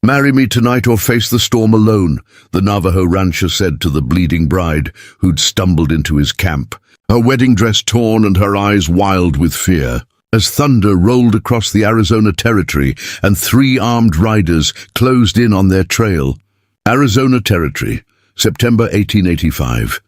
"Marry me tonight or face the storm alone," the Navajo rancher said to the bleeding bride who'd stumbled into his camp, her wedding dress torn and her eyes wild with fear. As thunder rolled across the Arizona Territory and 3 armed riders closed in on their trail. Arizona Territory, September 1885.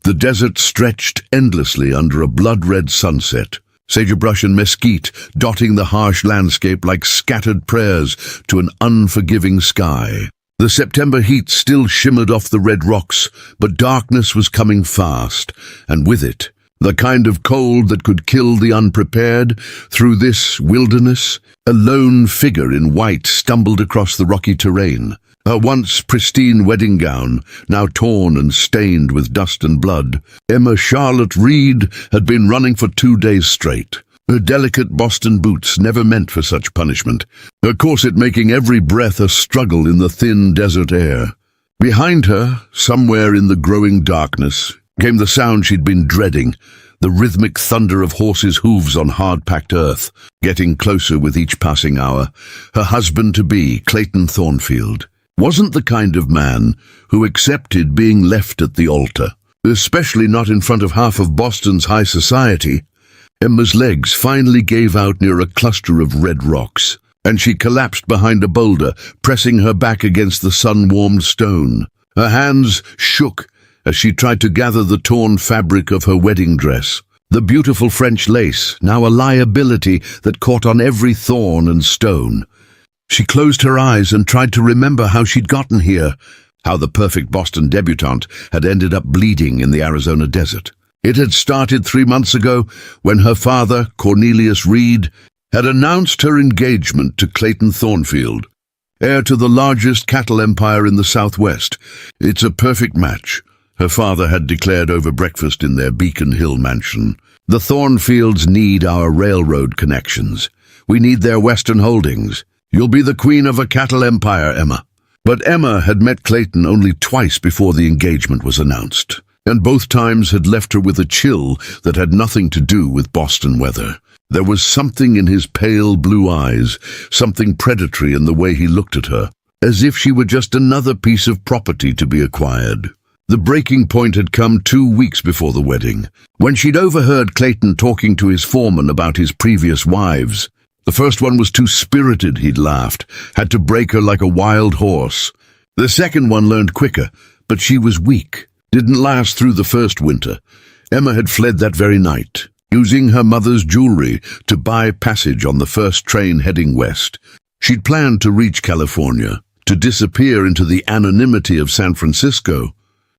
The desert stretched endlessly under a blood-red sunset, sagebrush and mesquite dotting the harsh landscape like scattered prayers to an unforgiving sky. The September heat still shimmered off the red rocks, but darkness was coming fast, and with it, the kind of cold that could kill the unprepared. Through this wilderness, a lone figure in white stumbled across the rocky terrain. Her once pristine wedding gown, now torn and stained with dust and blood. Emma Charlotte Reed had been running for 2 days straight. Her delicate Boston boots never meant for such punishment, her corset making every breath a struggle in the thin desert air. Behind her, somewhere in the growing darkness, came the sound she'd been dreading, the rhythmic thunder of horses' hooves on hard-packed earth, getting closer with each passing hour. Her husband-to-be, Clayton Thornfield, wasn't the kind of man who accepted being left at the altar, especially not in front of half of Boston's high society. Emma's legs finally gave out near a cluster of red rocks, and she collapsed behind a boulder, pressing her back against the sun-warmed stone. Her hands shook as she tried to gather the torn fabric of her wedding dress, the beautiful French lace, now a liability that caught on every thorn and stone. She closed her eyes and tried to remember how she'd gotten here, how the perfect Boston debutante had ended up bleeding in the Arizona desert. It had started 3 months ago when her father, Cornelius Reed, had announced her engagement to Clayton Thornfield, heir to the largest cattle empire in the Southwest. "It's a perfect match," her father had declared over breakfast in their Beacon Hill mansion. "The Thornfields need our railroad connections. We need their western holdings. You'll be the queen of a cattle empire, Emma." But Emma had met Clayton only twice before the engagement was announced, and both times had left her with a chill that had nothing to do with Boston weather. There was something in his pale blue eyes, something predatory in the way he looked at her, as if she were just another piece of property to be acquired. The breaking point had come 2 weeks before the wedding, when she'd overheard Clayton talking to his foreman about his previous wives. The first one was too spirited, he'd laughed, had to break her like a wild horse. The second one learned quicker, but she was weak, didn't last through the first winter. Emma had fled that very night, using her mother's jewelry to buy passage on the first train heading west. She'd planned to reach California, to disappear into the anonymity of San Francisco.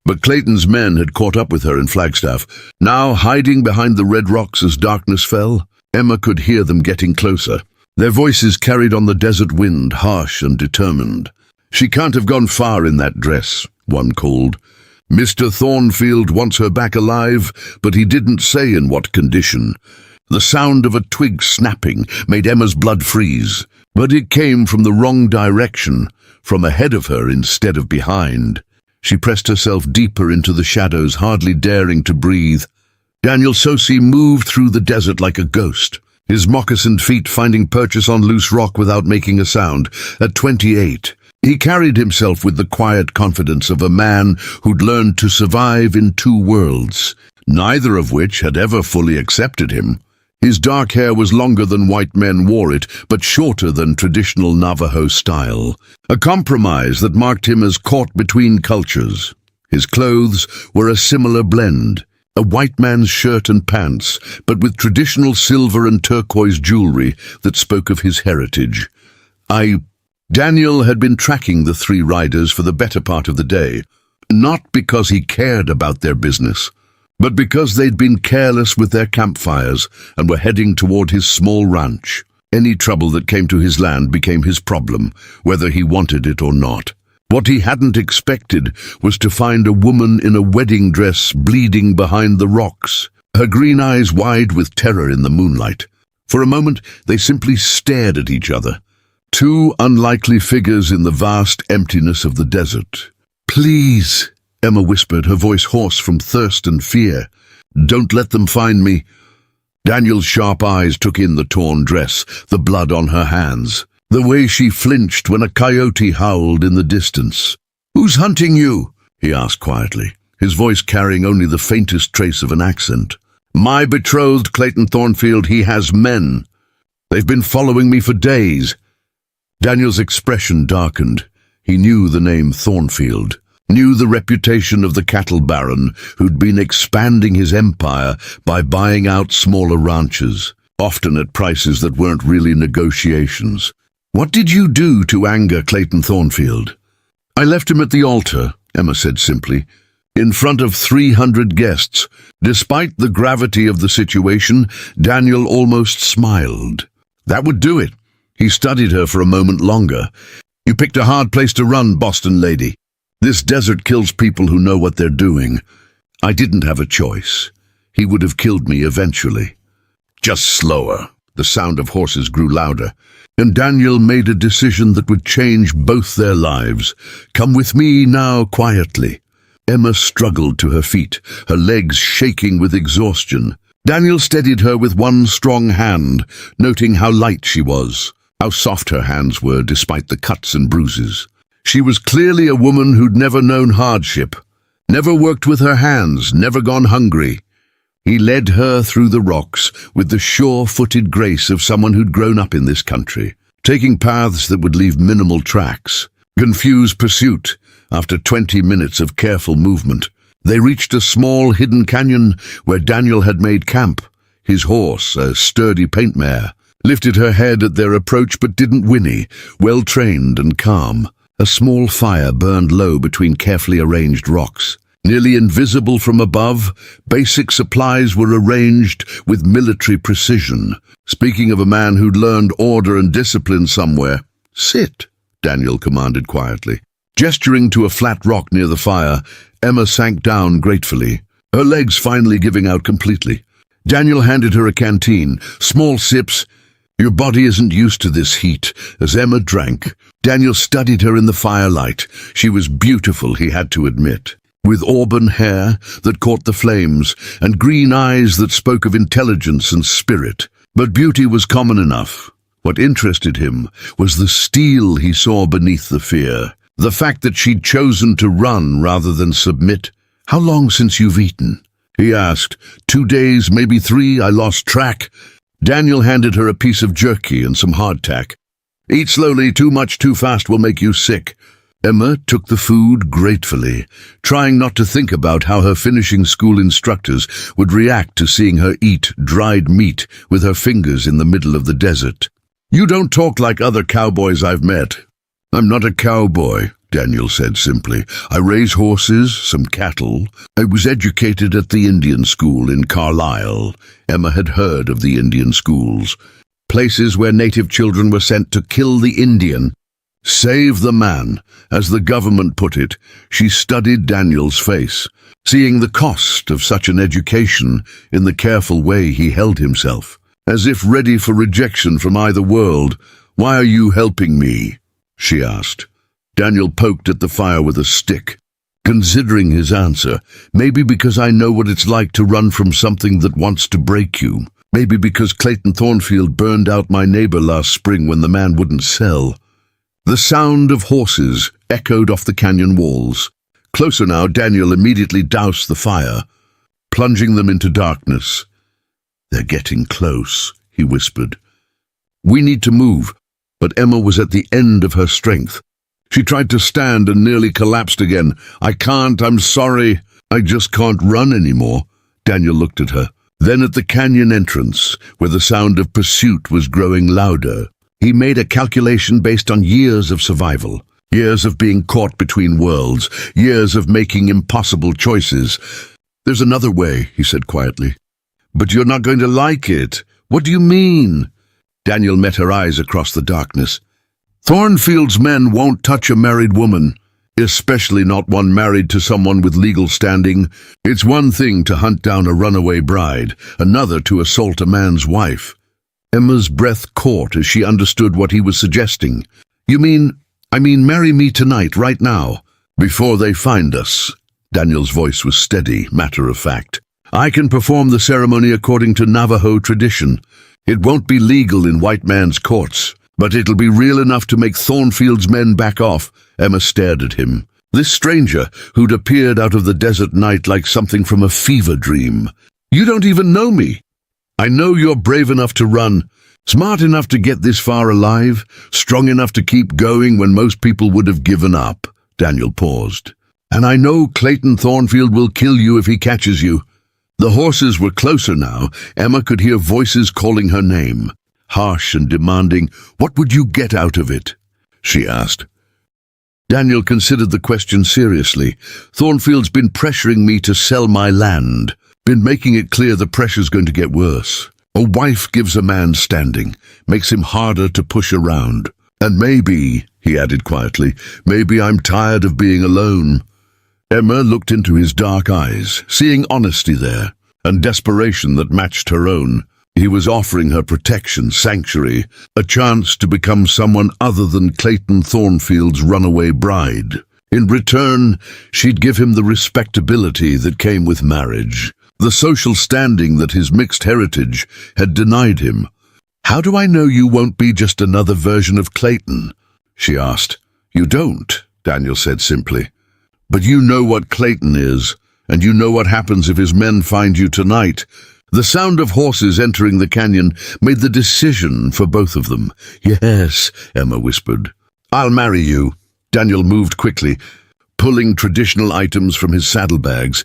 But Clayton's men had caught up with her in Flagstaff. Now, hiding behind the red rocks as darkness fell, Emma could hear them getting closer. Their voices carried on the desert wind, harsh and determined. "She can't have gone far in that dress," one called. "Mr. Thornfield wants her back alive, but he didn't say in what condition." The sound of a twig snapping made Emma's blood freeze, but it came from the wrong direction, from ahead of her instead of behind. She pressed herself deeper into the shadows, hardly daring to breathe. Daniel Sosi moved through the desert like a ghost, his moccasined feet finding purchase on loose rock without making a sound. At 28, he carried himself with the quiet confidence of a man who'd learned to survive in 2 worlds, neither of which had ever fully accepted him. His dark hair was longer than white men wore it, but shorter than traditional Navajo style, a compromise that marked him as caught between cultures. His clothes were a similar blend, a white man's shirt and pants, but with traditional silver and turquoise jewelry that spoke of his heritage. Daniel had been tracking the 3 riders for the better part of the day, not because he cared about their business, but because they'd been careless with their campfires and were heading toward his small ranch. Any trouble that came to his land became his problem, whether he wanted it or not. What he hadn't expected was to find a woman in a wedding dress bleeding behind the rocks, her green eyes wide with terror in the moonlight. For a moment, they simply stared at each other, 2 unlikely figures in the vast emptiness of the desert. "Please," Emma whispered, her voice hoarse from thirst and fear. "Don't let them find me." Daniel's sharp eyes took in the torn dress, the blood on her hands. The way she flinched when a coyote howled in the distance. "Who's hunting you?" he asked quietly, his voice carrying only the faintest trace of an accent. "My betrothed, Clayton Thornfield. He has men. They've been following me for days." Daniel's expression darkened. He knew the name Thornfield, knew the reputation of the cattle baron who'd been expanding his empire by buying out smaller ranches, often at prices that weren't really negotiations. "What did you do to anger Clayton Thornfield?" "I left him at the altar," Emma said simply, "in front of 300 guests." Despite the gravity of the situation, Daniel almost smiled. That would do it. He studied her for a moment longer. "You picked a hard place to run, Boston lady. This desert kills people who know what they're doing. I didn't have a choice. He would have killed me eventually." "Just slower." The sound of horses grew louder, and Daniel made a decision that would change both their lives. "Come with me now, quietly." Emma struggled to her feet, her legs shaking with exhaustion. Daniel steadied her with one strong hand, noting how light she was, how soft her hands were despite the cuts and bruises. She was clearly a woman who'd never known hardship, never worked with her hands, never gone hungry. He led her through the rocks with the sure-footed grace of someone who'd grown up in this country, taking paths that would leave minimal tracks. Confused pursuit. After 20 minutes of careful movement, they reached a small hidden canyon where Daniel had made camp. His horse, a sturdy paint mare, lifted her head at their approach but didn't whinny, well-trained and calm. A small fire burned low between carefully arranged rocks. Nearly invisible from above, basic supplies were arranged with military precision. Speaking of a man who'd learned order and discipline somewhere. "Sit," Daniel commanded quietly. Gesturing to a flat rock near the fire, Emma sank down gratefully, her legs finally giving out completely. Daniel handed her a canteen, small sips. "Your body isn't used to this heat." As Emma drank, Daniel studied her in the firelight. She was beautiful, he had to admit, with auburn hair that caught the flames and green eyes that spoke of intelligence and spirit. But beauty was common enough. What interested him was the steel he saw beneath the fear, the fact that she'd chosen to run rather than submit. "How long since you've eaten?" he asked. 2 days, maybe 3, I lost track." Daniel handed her a piece of jerky and some hardtack. "Eat slowly, too much too fast will make you sick." Emma took the food gratefully, trying not to think about how her finishing school instructors would react to seeing her eat dried meat with her fingers in the middle of the desert. "You don't talk like other cowboys I've met." "I'm not a cowboy," Daniel said simply. "I raise horses, some cattle. I was educated at the Indian school in Carlisle." Emma had heard of the Indian schools, places where native children were sent to kill the Indian. Save the man, as the government put it. She studied Daniel's face, seeing the cost of such an education in the careful way he held himself, as if ready for rejection from either world. "Why are you helping me?" she asked. Daniel poked at the fire with a stick, considering his answer. "Maybe because I know what it's like to run from something that wants to break you. Maybe because Clayton Thornfield burned out my neighbor last spring when the man wouldn't sell." The sound of horses echoed off the canyon walls. Closer now, Daniel immediately doused the fire, plunging them into darkness. "They're getting close," he whispered. "We need to move." But Emma was at the end of her strength. She tried to stand and nearly collapsed again. "I can't, I'm sorry. I just can't run anymore." Daniel looked at her. Then at the canyon entrance, where the sound of pursuit was growing louder. He made a calculation based on years of survival, years of being caught between worlds, years of making impossible choices. "There's another way," he said quietly. "But you're not going to like it." "What do you mean?" Daniel met her eyes across the darkness. "Thornfield's men won't touch a married woman, especially not one married to someone with legal standing. It's one thing to hunt down a runaway bride, another to assault a man's wife." Emma's breath caught as she understood what he was suggesting. I mean marry me tonight, right now, before they find us." Daniel's voice was steady, matter-of-fact. "I can perform the ceremony according to Navajo tradition. It won't be legal in white man's courts, But it'll be real enough to make Thornfield's men back off." Emma stared at him. This stranger, who'd appeared out of the desert night like something from a fever dream. "You don't even know me." "I know you're brave enough to run, smart enough to get this far alive, strong enough to keep going when most people would have given up." Daniel paused. "And I know Clayton Thornfield will kill you if he catches you." The horses were closer now. Emma could hear voices calling her name, harsh and demanding. "What would you get out of it?" she asked. Daniel considered the question seriously. "Thornfield's been pressuring me to sell my land, been making it clear the pressure's going to get worse. A wife gives a man standing, makes him harder to push around. And maybe," he added quietly, "maybe I'm tired of being alone." Emma looked into his dark eyes, seeing honesty there, and desperation that matched her own. He was offering her protection, sanctuary, a chance to become someone other than Clayton Thornfield's runaway bride. In return, she'd give him the respectability that came with marriage, the social standing that his mixed heritage had denied him. "How do I know you won't be just another version of Clayton?" she asked. "You don't," Daniel said simply. "But you know what Clayton is, and you know what happens if his men find you tonight." The sound of horses entering the canyon made the decision for both of them. "Yes," Emma whispered. "I'll marry you." Daniel moved quickly, pulling traditional items from his saddlebags.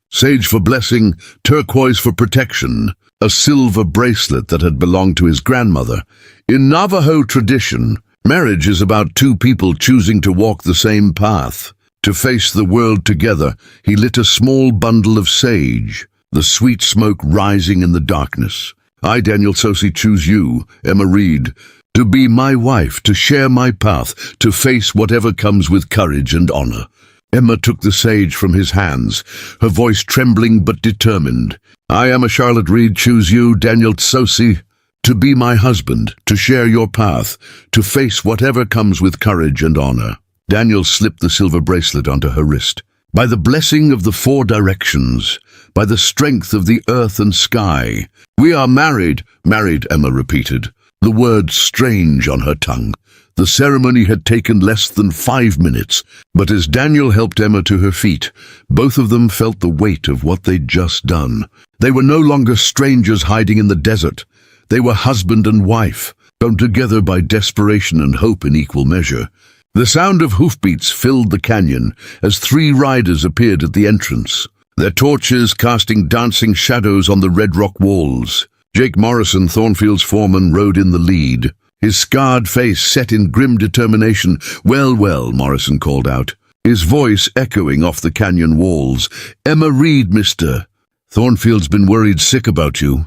Sage for blessing, turquoise for protection, a silver bracelet that had belonged to his grandmother. In Navajo tradition, marriage is about two people choosing to walk the same path, to face the world together. He lit a small bundle of sage, the sweet smoke rising in the darkness. "I, Daniel Sosi, choose you, Emma Reed, to be my wife, to share my path, to face whatever comes with courage and honor." Emma took the sage from his hands, her voice trembling but determined. "I, Emma Charlotte Reed, choose you, Daniel Sosi, to be my husband, to share your path, to face whatever comes with courage and honor." Daniel slipped the silver bracelet onto her wrist. "By the blessing of the four directions, by the strength of the earth and sky, we are married." "Married," Emma repeated, the word strange on her tongue. The ceremony had taken less than 5 minutes, but as Daniel helped Emma to her feet, both of them felt the weight of what they'd just done. They were no longer strangers hiding in the desert. They were husband and wife, bound together by desperation and hope in equal measure. The sound of hoofbeats filled the canyon as 3 riders appeared at the entrance, their torches casting dancing shadows on the red rock walls. Jake Morrison, Thornfield's foreman, rode in the lead, his scarred face set in grim determination. "Well, well," Morrison called out, his voice echoing off the canyon walls. "Emma Reed, mister. Thornfield's been worried sick about you."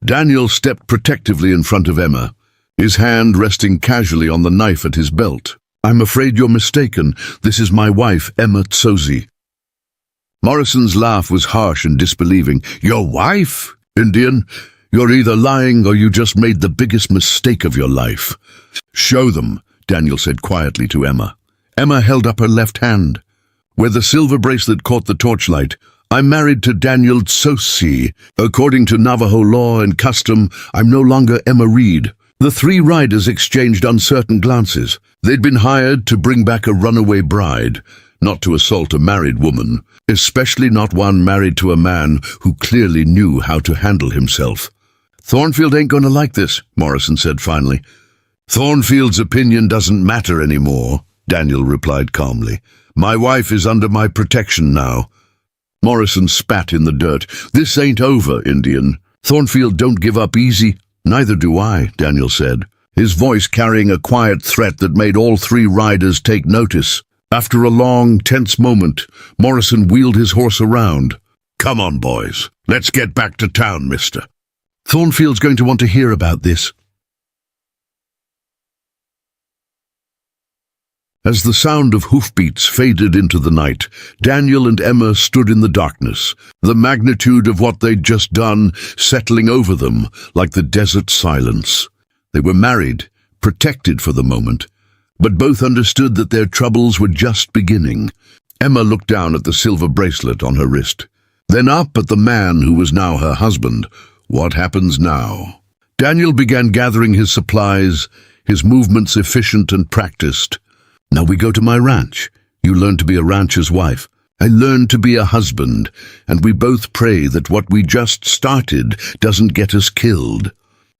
Daniel stepped protectively in front of Emma, his hand resting casually on the knife at his belt. "I'm afraid you're mistaken. This is my wife, Emma Sosi." Morrison's laugh was harsh and disbelieving. "Your wife? Indian? You're either lying or you just made the biggest mistake of your life." "Show them," Daniel said quietly to Emma. Emma held up her left hand, where the silver bracelet caught the torchlight. "I'm married to Daniel Sosi. According to Navajo law and custom, I'm no longer Emma Reed." The 3 riders exchanged uncertain glances. They'd been hired to bring back a runaway bride, not to assault a married woman, especially not one married to a man who clearly knew how to handle himself. "Thornfield ain't going to like this," Morrison said finally. "Thornfield's opinion doesn't matter anymore," Daniel replied calmly. "My wife is under my protection now." Morrison spat in the dirt. "This ain't over, Indian. Thornfield don't give up easy." "Neither do I," Daniel said, his voice carrying a quiet threat that made all 3 riders take notice. After a long, tense moment, Morrison wheeled his horse around. "Come on, boys. Let's get back to town, mister. Thornfield's going to want to hear about this." As the sound of hoofbeats faded into the night, Daniel and Emma stood in the darkness, the magnitude of what they'd just done settling over them like the desert silence. They were married, protected for the moment, but both understood that their troubles were just beginning. Emma looked down at the silver bracelet on her wrist, then up at the man who was now her husband. What happens now? Daniel began gathering his supplies, his movements efficient and practiced. Now we go to my ranch. You learn to be a rancher's wife. I learned to be a husband, and we both pray that what we just started doesn't get us killed.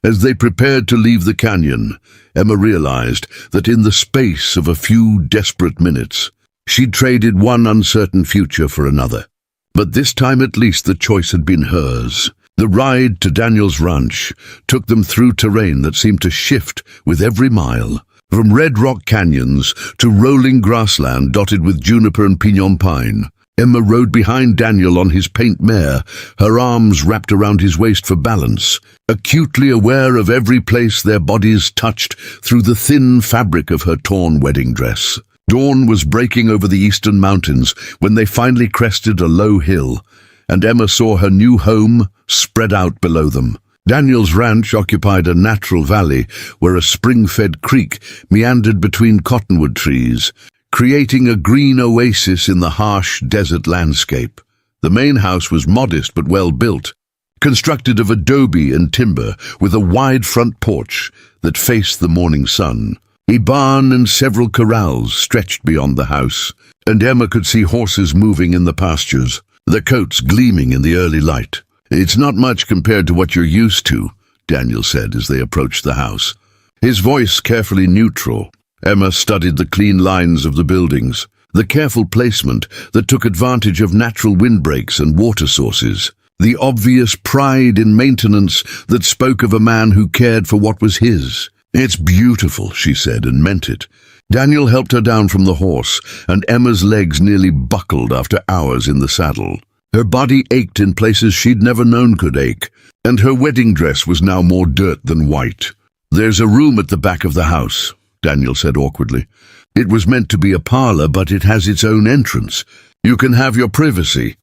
As they prepared to leave the canyon, Emma realized that in the space of a few desperate minutes, she'd traded one uncertain future for another. But this time at least the choice had been hers. The ride to Daniel's ranch took them through terrain that seemed to shift with every mile, from red rock canyons to rolling grassland dotted with juniper and pinon pine. Emma rode behind Daniel on his paint mare, her arms wrapped around his waist for balance, acutely aware of every place their bodies touched through the thin fabric of her torn wedding dress. Dawn was breaking over the eastern mountains when they finally crested a low hill, and Emma saw her new home spread out below them. Daniel's ranch occupied a natural valley where a spring-fed creek meandered between cottonwood trees, creating a green oasis in the harsh desert landscape. The main house was modest but well built, constructed of adobe and timber with a wide front porch that faced the morning sun. A barn and several corrals stretched beyond the house, and Emma could see horses moving in the pastures, their coats gleaming in the early light. "It's not much compared to what you're used to," Daniel said as they approached the house, his voice carefully neutral. Emma studied the clean lines of the buildings, the careful placement that took advantage of natural windbreaks and water sources, the obvious pride in maintenance that spoke of a man who cared for what was his. "It's beautiful," she said, and meant it. Daniel helped her down from the horse, and Emma's legs nearly buckled after hours in the saddle. Her body ached in places she'd never known could ache, and her wedding dress was now more dirt than white. "There's a room at the back of the house," Daniel said awkwardly. "It was meant to be a parlor, but it has its own entrance. You can have your privacy."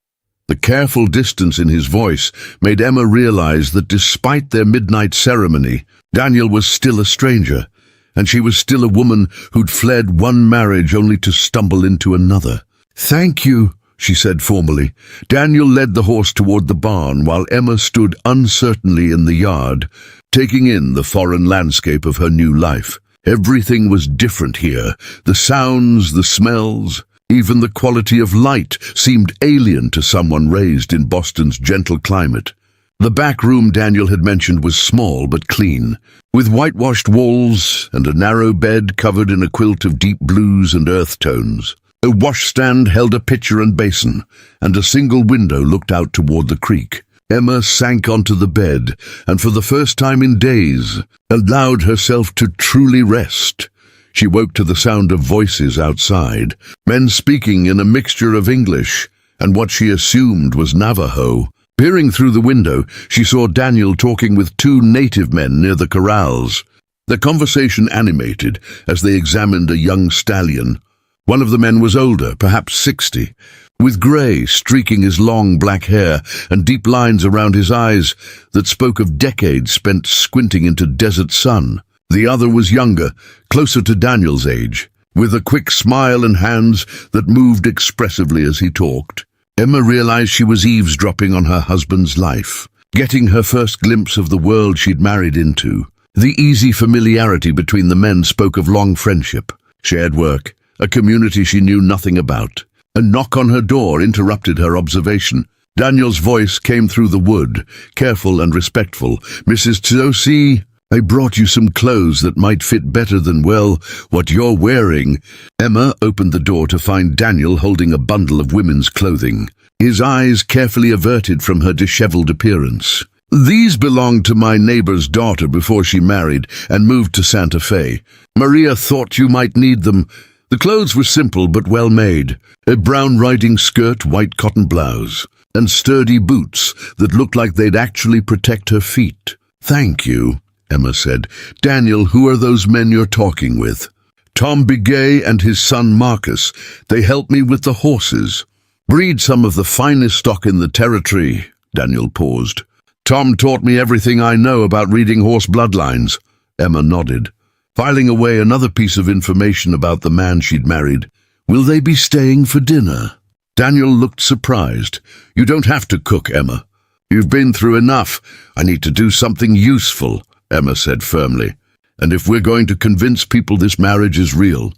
The careful distance in his voice made Emma realize that despite their midnight ceremony, Daniel was still a stranger, and she was still a woman who'd fled one marriage only to stumble into another. "Thank you," she said formally. Daniel led the horse toward the barn while Emma stood uncertainly in the yard, taking in the foreign landscape of her new life. Everything was different here. The sounds, the smells, even the quality of light seemed alien to someone raised in Boston's gentle climate. The back room Daniel had mentioned was small but clean, with whitewashed walls and a narrow bed covered in a quilt of deep blues and earth tones. A washstand held a pitcher and basin, and a single window looked out toward the creek. Emma sank onto the bed, and for the first time in days, allowed herself to truly rest. She woke to the sound of voices outside, men speaking in a mixture of English and what she assumed was Navajo. Peering through the window, she saw Daniel talking with two native men near the corrals. The conversation animated as they examined a young stallion. One of the men was older, perhaps 60, with grey streaking his long black hair and deep lines around his eyes that spoke of decades spent squinting into desert sun. The other was younger, closer to Daniel's age, with a quick smile and hands that moved expressively as he talked. Emma realized she was eavesdropping on her husband's life, getting her first glimpse of the world she'd married into. The easy familiarity between the men spoke of long friendship, shared work, a community she knew nothing about. A knock on her door interrupted her observation. Daniel's voice came through the wood, careful and respectful. "Mrs. Tzosi, I brought you some clothes that might fit better than, well, what you're wearing." Emma opened the door to find Daniel holding a bundle of women's clothing, his eyes carefully averted from her disheveled appearance. "These belonged to my neighbor's daughter before she married and moved to Santa Fe. Maria thought you might need them." The clothes were simple but well made, a brown riding skirt, white cotton blouse, and sturdy boots that looked like they'd actually protect her feet. "Thank you," Emma said. "Daniel, who are those men you're talking with?" "Tom Begay and his son Marcus. They help me with the horses. Breed some of the finest stock in the territory." Daniel paused. "Tom taught me everything I know about reading horse bloodlines." Emma nodded, filing away another piece of information about the man she'd married. "Will they be staying for dinner?" Daniel looked surprised. "You don't have to cook, Emma. You've been through enough. I need to do something useful," Emma said firmly. And if we're going to convince people this marriage is real,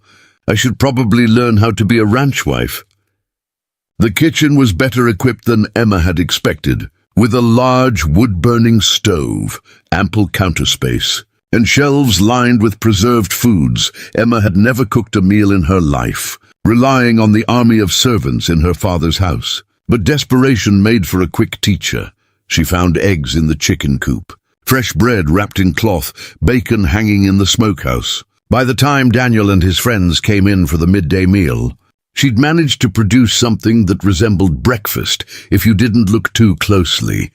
I should probably learn how to be a ranch wife. The kitchen was better equipped than Emma had expected, with a large wood-burning stove, ample counter space, and shelves lined with preserved foods. Emma had never cooked a meal in her life, relying on the army of servants in her father's house. But desperation made for a quick teacher. She found eggs in the chicken coop, fresh bread wrapped in cloth, bacon hanging in the smokehouse. By the time Daniel and his friends came in for the midday meal, she'd managed to produce something that resembled breakfast if you didn't look too closely.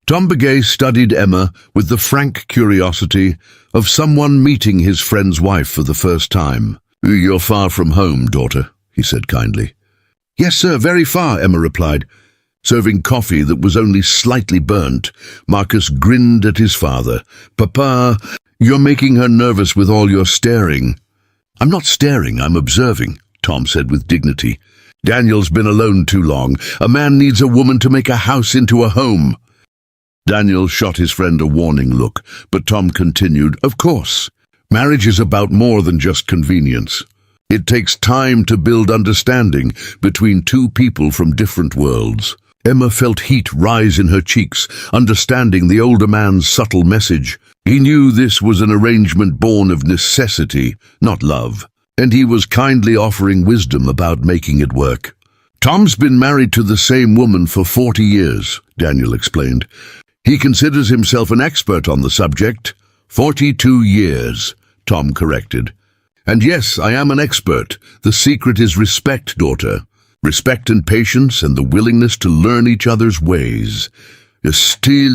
Tom Begay studied Emma with the frank curiosity of someone meeting his friend's wife for the first time. "You're far from home, daughter," he said kindly. "Yes, sir, very far," Emma replied. Serving coffee that was only slightly burnt, Marcus grinned at his father. "Papa, you're making her nervous with all your staring." "I'm not staring, I'm observing," Tom said with dignity. "Daniel's been alone too long. A man needs a woman to make a house into a home." Daniel shot his friend a warning look, but Tom continued, "Of course, marriage is about more than just convenience. It takes time to build understanding between two people from different worlds." Emma felt heat rise in her cheeks, understanding the older man's subtle message. He knew this was an arrangement born of necessity, not love, and he was kindly offering wisdom about making it work. "Tom's been married to the same woman for 40 years, Daniel explained. "He considers himself an expert on the subject." 42 years, Tom corrected. "And yes, I am an expert. The secret is respect, daughter. Respect and patience and the willingness to learn each other's ways. After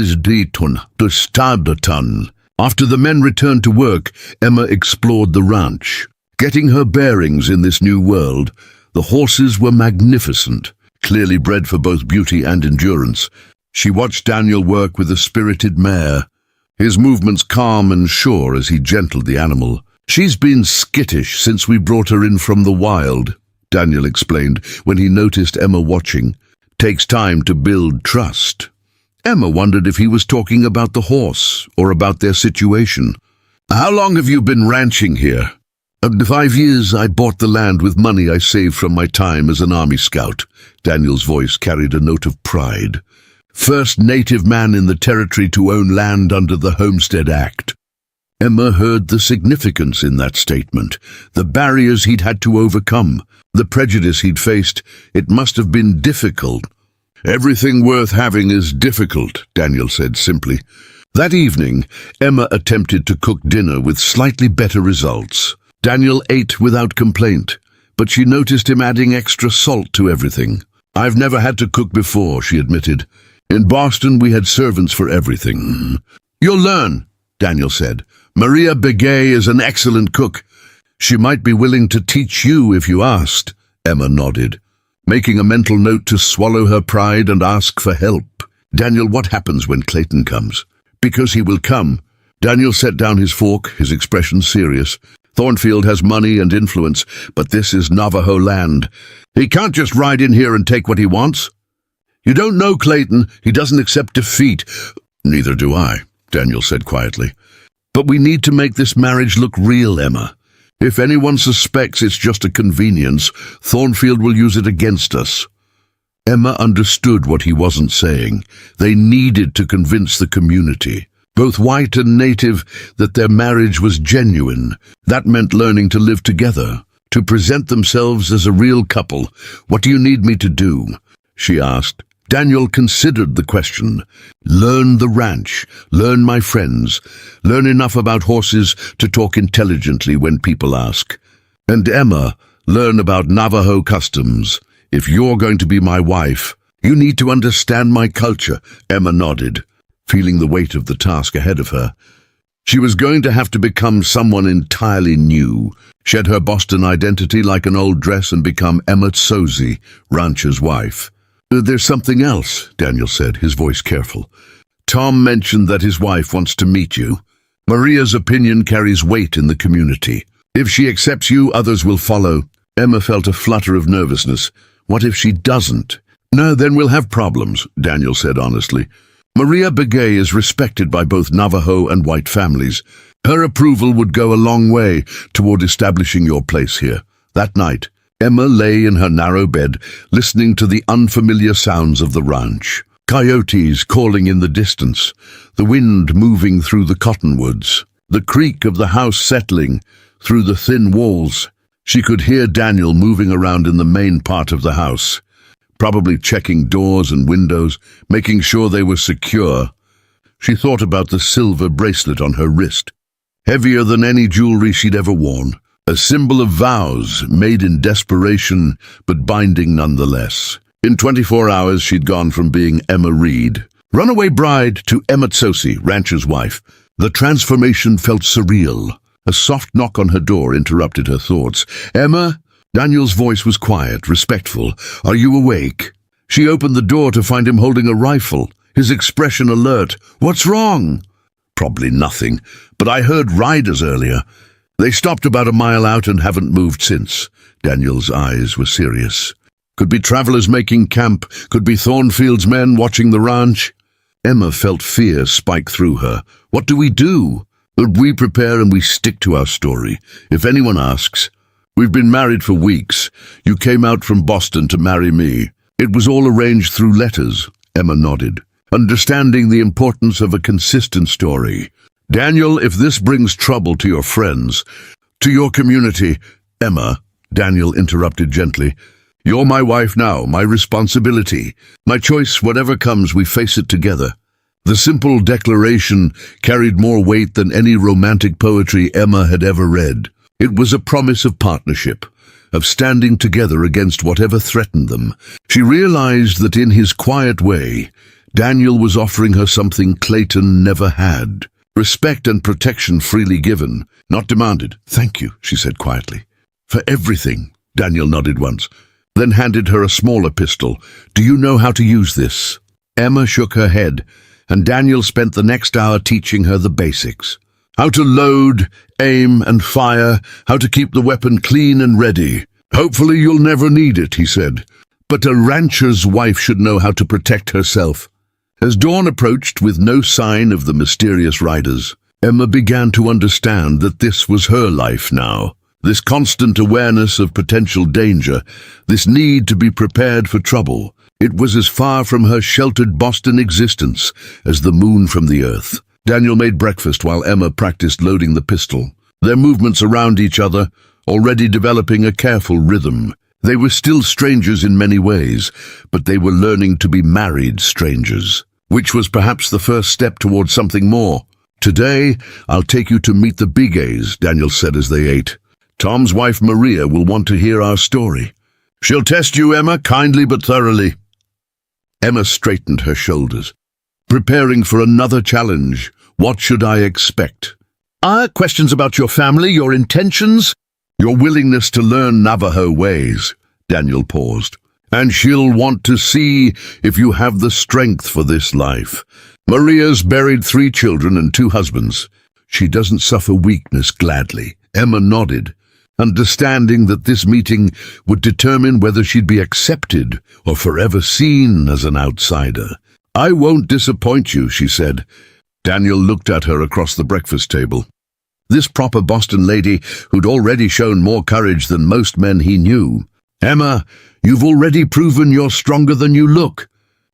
the men returned to work, Emma explored the ranch. Getting her bearings in this new world, the horses were magnificent, clearly bred for both beauty and endurance. She watched Daniel work with a spirited mare, his movements calm and sure as he gentled the animal. "She's been skittish since we brought her in from the wild," Daniel explained when he noticed Emma watching. "Takes time to build trust." Emma wondered if he was talking about the horse or about their situation. "How long have you been ranching here?" 5 years. I bought the land with money I saved from my time as an army scout." Daniel's voice carried a note of pride. "First native man in the territory to own land under the Homestead Act." Emma heard the significance in that statement, the barriers he'd had to overcome, the prejudice he'd faced. It must have been difficult. "Everything worth having is difficult," Daniel said simply. That evening, Emma attempted to cook dinner with slightly better results. Daniel ate without complaint, but she noticed him adding extra salt to everything. "I've never had to cook before," she admitted. "In Boston, we had servants for everything." "You'll learn," Daniel said. "Maria Begay is an excellent cook. She might be willing to teach you if you asked." Emma nodded, making a mental note to swallow her pride and ask for help. "Daniel, what happens when Clayton comes?" "Because he will come." Daniel set down his fork, his expression serious. "Thornfield has money and influence, but this is Navajo land. He can't just ride in here and take what he wants." "You don't know Clayton. He doesn't accept defeat." "Neither do I," Daniel said quietly. "But we need to make this marriage look real, Emma. If anyone suspects it's just a convenience, Thornfield will use it against us." Emma understood what he wasn't saying. They needed to convince the community, both white and native, that their marriage was genuine. That meant learning to live together, to present themselves as a real couple. "What do you need me to do?" she asked. Daniel considered the question. "Learn the ranch, learn my friends, learn enough about horses to talk intelligently when people ask. And Emma, learn about Navajo customs. If you're going to be my wife, you need to understand my culture." Emma nodded, feeling the weight of the task ahead of her. She was going to have to become someone entirely new, shed her Boston identity like an old dress and become Emma Sozy, rancher's wife. "There's something else," Daniel said, his voice careful. "Tom mentioned that his wife wants to meet you. Maria's opinion carries weight in the community. If she accepts you, others will follow." Emma felt a flutter of nervousness. What if she doesn't? "No, then we'll have problems," Daniel said honestly. "Maria Begay is respected by both Navajo and white families. Her approval would go a long way toward establishing your place here. That night, Emma lay in her narrow bed, listening to the unfamiliar sounds of the ranch. Coyotes calling in the distance, the wind moving through the cottonwoods, the creak of the house settling through the thin walls. She could hear Daniel moving around in the main part of the house, probably checking doors and windows, making sure they were secure. She thought about the silver bracelet on her wrist, heavier than any jewelry she'd ever worn, a symbol of vows made in desperation but binding nonetheless. In 24 hours, she'd gone from being Emma Reed, runaway bride, to Emma Tsosi, rancher's wife. The transformation felt surreal. A soft knock on her door interrupted her thoughts. "Emma?" Daniel's voice was quiet, respectful. "Are you awake?" She opened the door to find him holding a rifle, his expression alert. "What's wrong?" "Probably nothing, but I heard riders earlier. They stopped about a mile out and haven't moved since." Daniel's eyes were serious. "Could be travelers making camp, could be Thornfield's men watching the ranch." Emma felt fear spike through her. "What do we do?" "But we prepare and we stick to our story. If anyone asks, we've been married for weeks. You came out from Boston to marry me. It was all arranged through letters." Emma nodded, understanding the importance of a consistent story. "Daniel, if this brings trouble to your friends, to your community—" "Emma," Daniel interrupted gently, "you're my wife now, my responsibility. My choice, whatever comes, we face it together." The simple declaration carried more weight than any romantic poetry Emma had ever read. It was a promise of partnership, of standing together against whatever threatened them. She realized that in his quiet way, Daniel was offering her something Clayton never had. Respect and protection freely given, not demanded. "Thank you," she said quietly. "For everything." Daniel nodded once, then handed her a smaller pistol. "Do you know how to use this?" Emma shook her head, and Daniel spent the next hour teaching her the basics. How to load, aim, and fire, how to keep the weapon clean and ready. "Hopefully you'll never need it," he said. "But a rancher's wife should know how to protect herself." As dawn approached with no sign of the mysterious riders, Emma began to understand that this was her life now. This constant awareness of potential danger, this need to be prepared for trouble. It was as far from her sheltered Boston existence as the moon from the earth. Daniel made breakfast while Emma practiced loading the pistol, their movements around each other already developing a careful rhythm. They were still strangers in many ways, but they were learning to be married strangers, which was perhaps the first step towards something more. "Today, I'll take you to meet the Bigays," Daniel said as they ate. "Tom's wife Maria will want to hear our story. She'll test you, Emma, kindly but thoroughly." Emma straightened her shoulders, preparing for another challenge. What should I expect? Questions about your family, your intentions, your willingness to learn Navajo ways." Daniel paused. "And she'll want to see if you have the strength for this life. Maria's buried 3 children and 2 husbands. She doesn't suffer weakness gladly." Emma nodded, understanding that this meeting would determine whether she'd be accepted or forever seen as an outsider. "I won't disappoint you," she said. Daniel looked at her across the breakfast table. This proper Boston lady who'd already shown more courage than most men he knew. "Emma, you've already proven you're stronger than you look.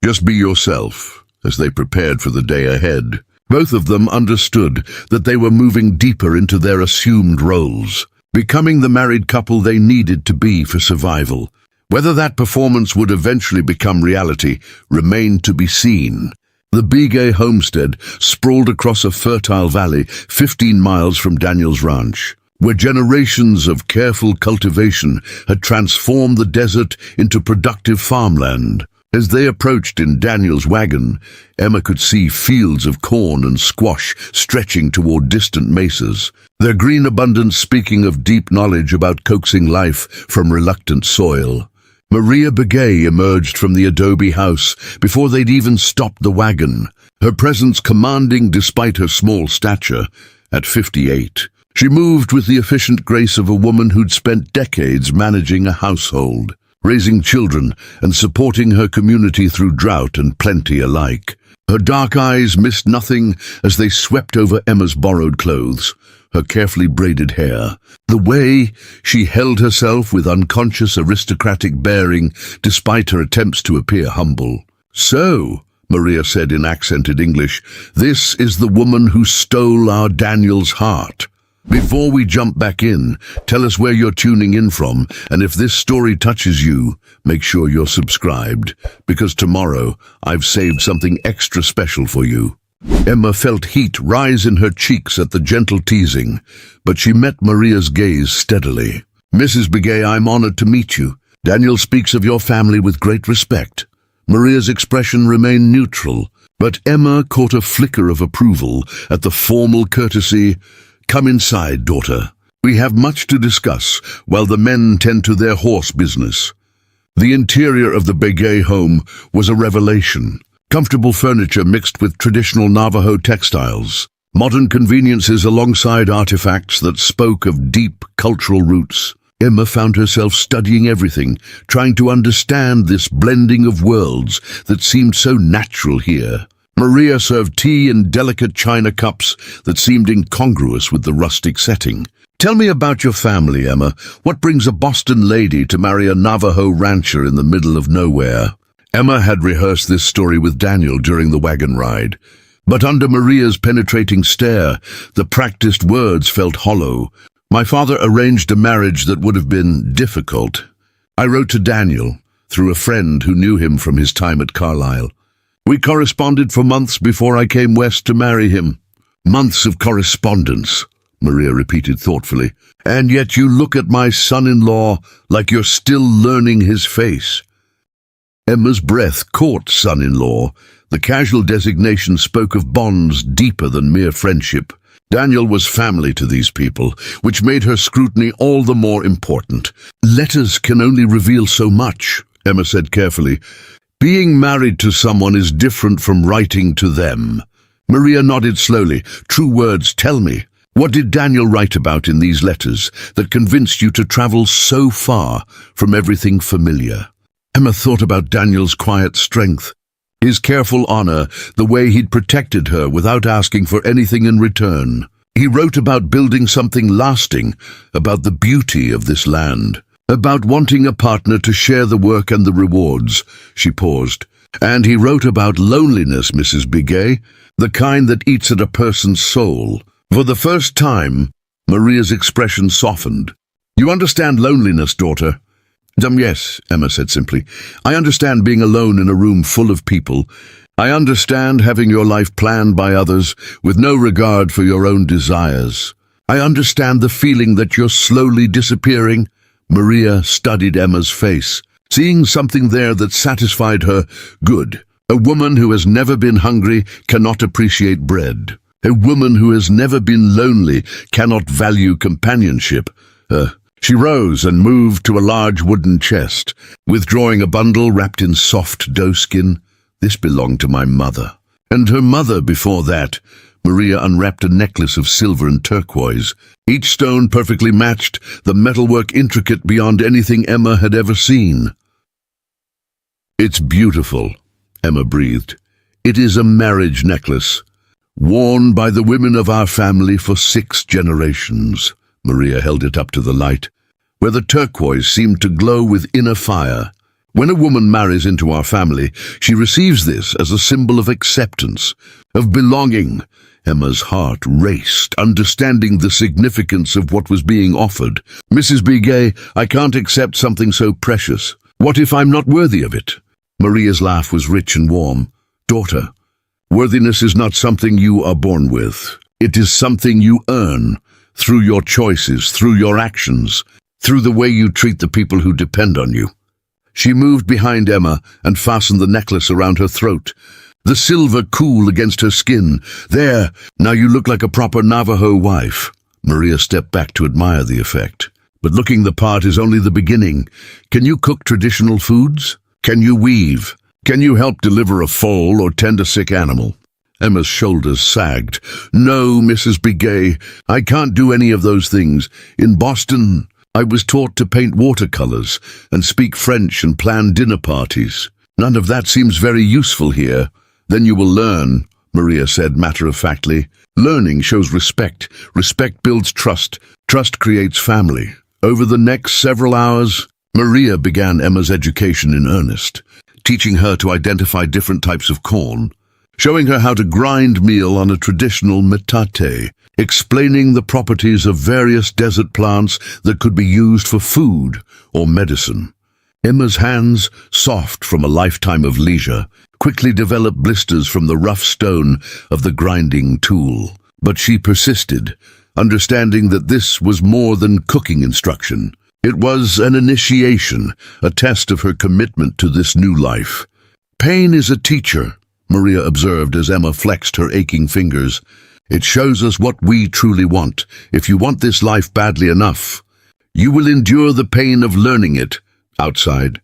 Just be yourself." As they prepared for the day ahead, both of them understood that they were moving deeper into their assumed roles, becoming the married couple they needed to be for survival. Whether that performance would eventually become reality remained to be seen. The Bigay homestead sprawled across a fertile valley 15 miles from Daniel's ranch, where generations of careful cultivation had transformed the desert into productive farmland. As they approached in Daniel's wagon, Emma could see fields of corn and squash stretching toward distant mesas, their green abundance speaking of deep knowledge about coaxing life from reluctant soil. Maria Bigay emerged from the adobe house before they'd even stopped the wagon, her presence commanding despite her small stature. At 58, she moved with the efficient grace of a woman who'd spent decades managing a household, raising children and supporting her community through drought and plenty alike. Her dark eyes missed nothing as they swept over Emma's borrowed clothes, her carefully braided hair, the way she held herself with unconscious aristocratic bearing despite her attempts to appear humble. "So," Maria said in accented English, "this is the woman who stole our Daniel's heart. Before we jump back in, tell us where you're tuning in from, and if this story touches you, make sure you're subscribed, because tomorrow I've saved something extra special for you." Emma felt heat rise in her cheeks at the gentle teasing, but she met Maria's gaze steadily. "Mrs. Begay, I'm honored to meet you. Daniel speaks of your family with great respect." Maria's expression remained neutral, but Emma caught a flicker of approval at the formal courtesy. "Come inside, daughter. We have much to discuss while the men tend to their horse business." The interior of the Begay home was a revelation. Comfortable furniture mixed with traditional Navajo textiles, modern conveniences alongside artifacts that spoke of deep cultural roots. Emma found herself studying everything, trying to understand this blending of worlds that seemed so natural here. Maria served tea in delicate china cups that seemed incongruous with the rustic setting. "Tell me about your family, Emma. What brings a Boston lady to marry a Navajo rancher in the middle of nowhere?" Emma had rehearsed this story with Daniel during the wagon ride, but under Maria's penetrating stare, the practiced words felt hollow. "My father arranged a marriage that would have been difficult. I wrote to Daniel through a friend who knew him from his time at Carlisle. We corresponded for months before I came west to marry him." "Months of correspondence," Maria repeated thoughtfully. "And yet you look at my son-in-law like you're still learning his face." Emma's breath caught son-in-law. The casual designation spoke of bonds deeper than mere friendship. Daniel was family to these people, which made her scrutiny all the more important. "Letters can only reveal so much," Emma said carefully. "Being married to someone is different from writing to them." Maria nodded slowly. "True words, tell me. What did Daniel write about in these letters that convinced you to travel so far from everything familiar?" Emma thought about Daniel's quiet strength, his careful honor, the way he'd protected her without asking for anything in return. He wrote about building something lasting, about the beauty of this land, about wanting a partner to share the work and the rewards. She paused. "And he wrote about loneliness, Mrs. Begay, the kind that eats at a person's soul." For the first time, Maria's expression softened. "You understand loneliness, daughter?" Yes," Emma said simply. "I understand being alone in a room full of people. I understand having your life planned by others with no regard for your own desires. I understand the feeling that you're slowly disappearing." Maria studied Emma's face, seeing something there that satisfied her. Good. A woman who has never been hungry cannot appreciate bread. A woman who has never been lonely cannot value companionship. She rose and moved to a large wooden chest, withdrawing a bundle wrapped in soft doeskin. "This belonged to my mother. And her mother before that." Maria unwrapped a necklace of silver and turquoise, each stone perfectly matched, the metalwork intricate beyond anything Emma had ever seen. "It's beautiful," Emma breathed. "It is a marriage necklace, worn by the women of our family for 6 generations. Maria held it up to the light, where the turquoise seemed to glow with inner fire. "When a woman marries into our family, she receives this as a symbol of acceptance, of belonging." Emma's heart raced, understanding the significance of what was being offered. "Mrs. Begay, I can't accept something so precious. What if I'm not worthy of it?" Maria's laugh was rich and warm. "Daughter, worthiness is not something you are born with. It is something you earn, through your choices, through your actions, through the way you treat the people who depend on you." She moved behind Emma and fastened the necklace around her throat, the silver cool against her skin. "There, now you look like a proper Navajo wife." Maria stepped back to admire the effect. "But looking the part is only the beginning. Can you cook traditional foods? Can you weave? Can you help deliver a foal or tend a sick animal?" Emma's shoulders sagged. "No, Mrs. Begay, I can't do any of those things. In Boston, I was taught to paint watercolors and speak French and plan dinner parties. None of that seems very useful here." Then you will learn, Maria said matter-of-factly. Learning shows respect. Respect builds trust. Trust creates family. Over the next several hours, Maria began Emma's education in earnest, teaching her to identify different types of corn, showing her how to grind meal on a traditional metate, explaining the properties of various desert plants that could be used for food or medicine. Emma's hands, soft from a lifetime of leisure, quickly developed blisters from the rough stone of the grinding tool. But she persisted, understanding that this was more than cooking instruction. It was an initiation, a test of her commitment to this new life. Pain is a teacher, Maria observed as Emma flexed her aching fingers. It shows us what we truly want. If you want this life badly enough, you will endure the pain of learning it. Outside,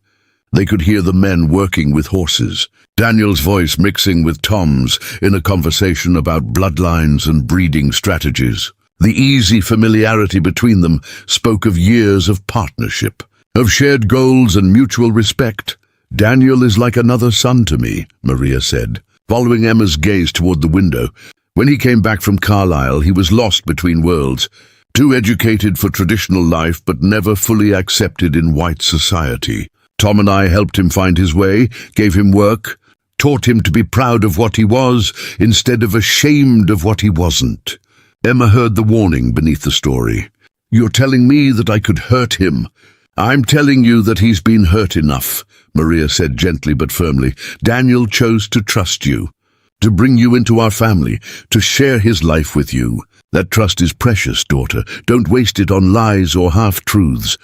they could hear the men working with horses, Daniel's voice mixing with Tom's in a conversation about bloodlines and breeding strategies. The easy familiarity between them spoke of years of partnership, of shared goals and mutual respect. Daniel is like another son to me, Maria said, following Emma's gaze toward the window. When he came back from Carlisle, he was lost between worlds, too educated for traditional life but never fully accepted in white society. Tom and I helped him find his way, gave him work, taught him to be proud of what he was instead of ashamed of what he wasn't. Emma heard the warning beneath the story. You're telling me that I could hurt him. I'm telling you that he's been hurt enough, Maria said gently but firmly. Daniel chose to trust you, to bring you into our family, to share his life with you. That trust is precious, daughter. Don't waste it on lies or half-truths.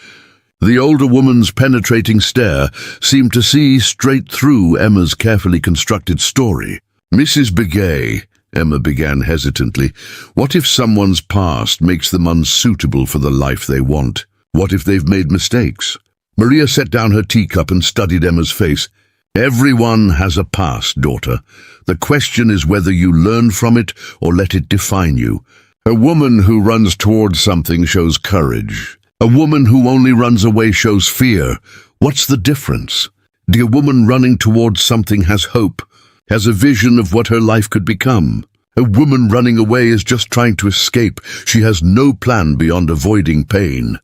The older woman's penetrating stare seemed to see straight through Emma's carefully constructed story. Mrs. Begay, Emma began hesitantly, what if someone's past makes them unsuitable for the life they want? What if they've made mistakes? Maria set down her teacup and studied Emma's face. Everyone has a past, daughter. The question is whether you learn from it or let it define you. A woman who runs towards something shows courage. A woman who only runs away shows fear. What's the difference? The woman running towards something has hope, has a vision of what her life could become. A woman running away is just trying to escape. She has no plan beyond avoiding pain.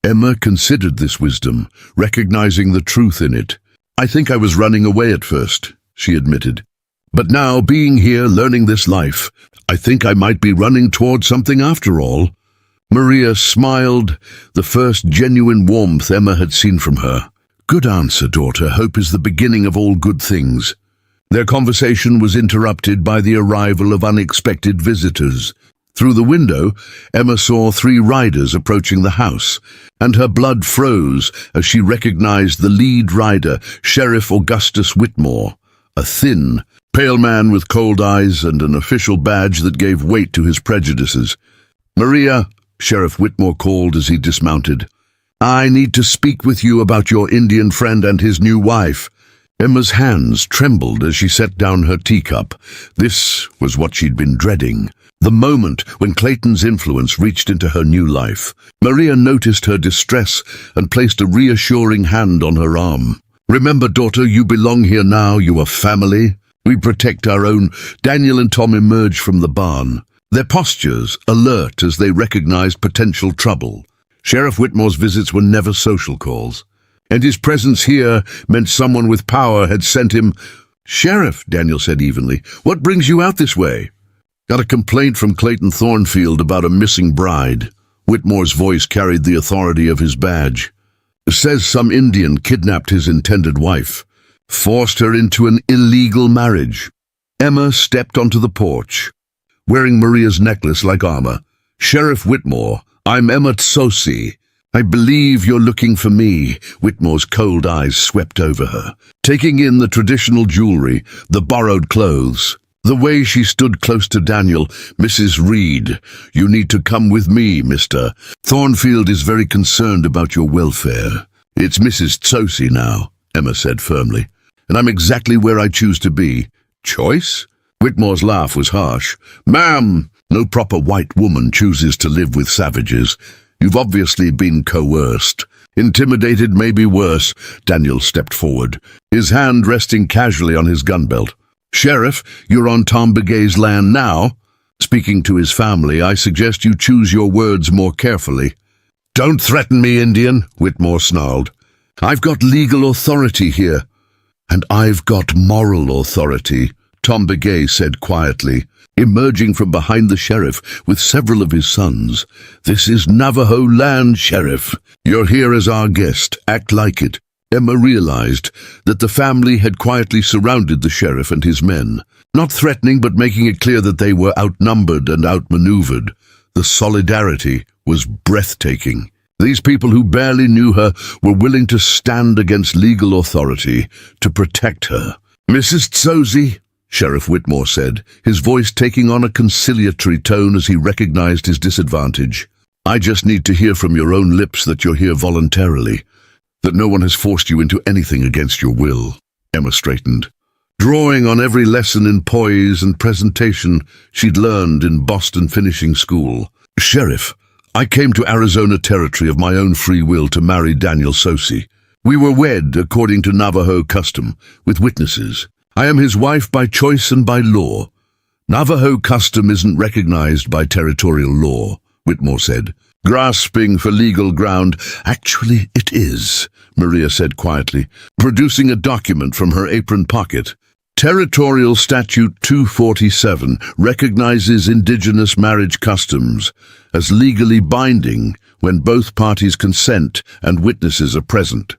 Emma considered this wisdom, recognizing the truth in it. I think I was running away at first, she admitted. But now, being here, learning this life, I think I might be running towards something after all. Maria smiled, the first genuine warmth Emma had seen from her. Good answer, daughter. Hope is the beginning of all good things. Their conversation was interrupted by the arrival of unexpected visitors. Through the window, Emma saw 3 riders approaching the house, and her blood froze as she recognized the lead rider, Sheriff Augustus Whitmore, a thin, pale man with cold eyes and an official badge that gave weight to his prejudices. Maria, Sheriff Whitmore called as he dismounted. I need to speak with you about your Indian friend and his new wife. Emma's hands trembled as she set down her teacup. This was what she'd been dreading. The moment when Clayton's influence reached into her new life. Maria noticed her distress and placed a reassuring hand on her arm. Remember, daughter, you belong here now. You are family. We protect our own. Daniel and Tom emerged from the barn, their postures alert as they recognized potential trouble. Sheriff Whitmore's visits were never social calls, and his presence here meant someone with power had sent him. Sheriff, Daniel said evenly, what brings you out this way? Got a complaint from Clayton Thornfield about a missing bride. Whitmore's voice carried the authority of his badge. Says some Indian kidnapped his intended wife, forced her into an illegal marriage. Emma stepped onto the porch, wearing Maria's necklace like armor. Sheriff Whitmore, I'm Emma Tsosi. I believe you're looking for me. Whitmore's cold eyes swept over her, taking in the traditional jewelry, the borrowed clothes. The way she stood close to Daniel. Mrs. Reed, you need to come with me, mister. Thornfield is very concerned about your welfare. It's Mrs. Tsosi now, Emma said firmly, and I'm exactly where I choose to be. Choice? Whitmore's laugh was harsh. Ma'am, no proper white woman chooses to live with savages. You've obviously been coerced. Intimidated, maybe worse. Daniel stepped forward, his hand resting casually on his gun belt. "Sheriff, you're on Tom Begay's land now. Speaking to his family, I suggest you choose your words more carefully." "Don't threaten me, Indian," Whitmore snarled. "I've got legal authority here." "And I've got moral authority," Tom Begay said quietly, emerging from behind the sheriff with several of his sons. "This is Navajo land, Sheriff. You're here as our guest. Act like it." Emma realized that the family had quietly surrounded the sheriff and his men, not threatening but making it clear that they were outnumbered and outmaneuvered. The solidarity was breathtaking. These people who barely knew her were willing to stand against legal authority to protect her. "Mrs. Tsozi," Sheriff Whitmore said, his voice taking on a conciliatory tone as he recognized his disadvantage. "I just need to hear from your own lips that you're here voluntarily, that no one has forced you into anything against your will." Emma straightened, drawing on every lesson in poise and presentation she'd learned in Boston finishing school. "Sheriff, I came to Arizona Territory of my own free will to marry Daniel Tsozi. We were wed according to Navajo custom, with witnesses. I am his wife by choice and by law. Navajo custom isn't recognized by territorial law," Whitmore said, grasping for legal ground. "Actually, it is," Maria said quietly, producing a document from her apron pocket. Territorial Statute 247 recognizes indigenous marriage customs as legally binding when both parties consent and witnesses are present.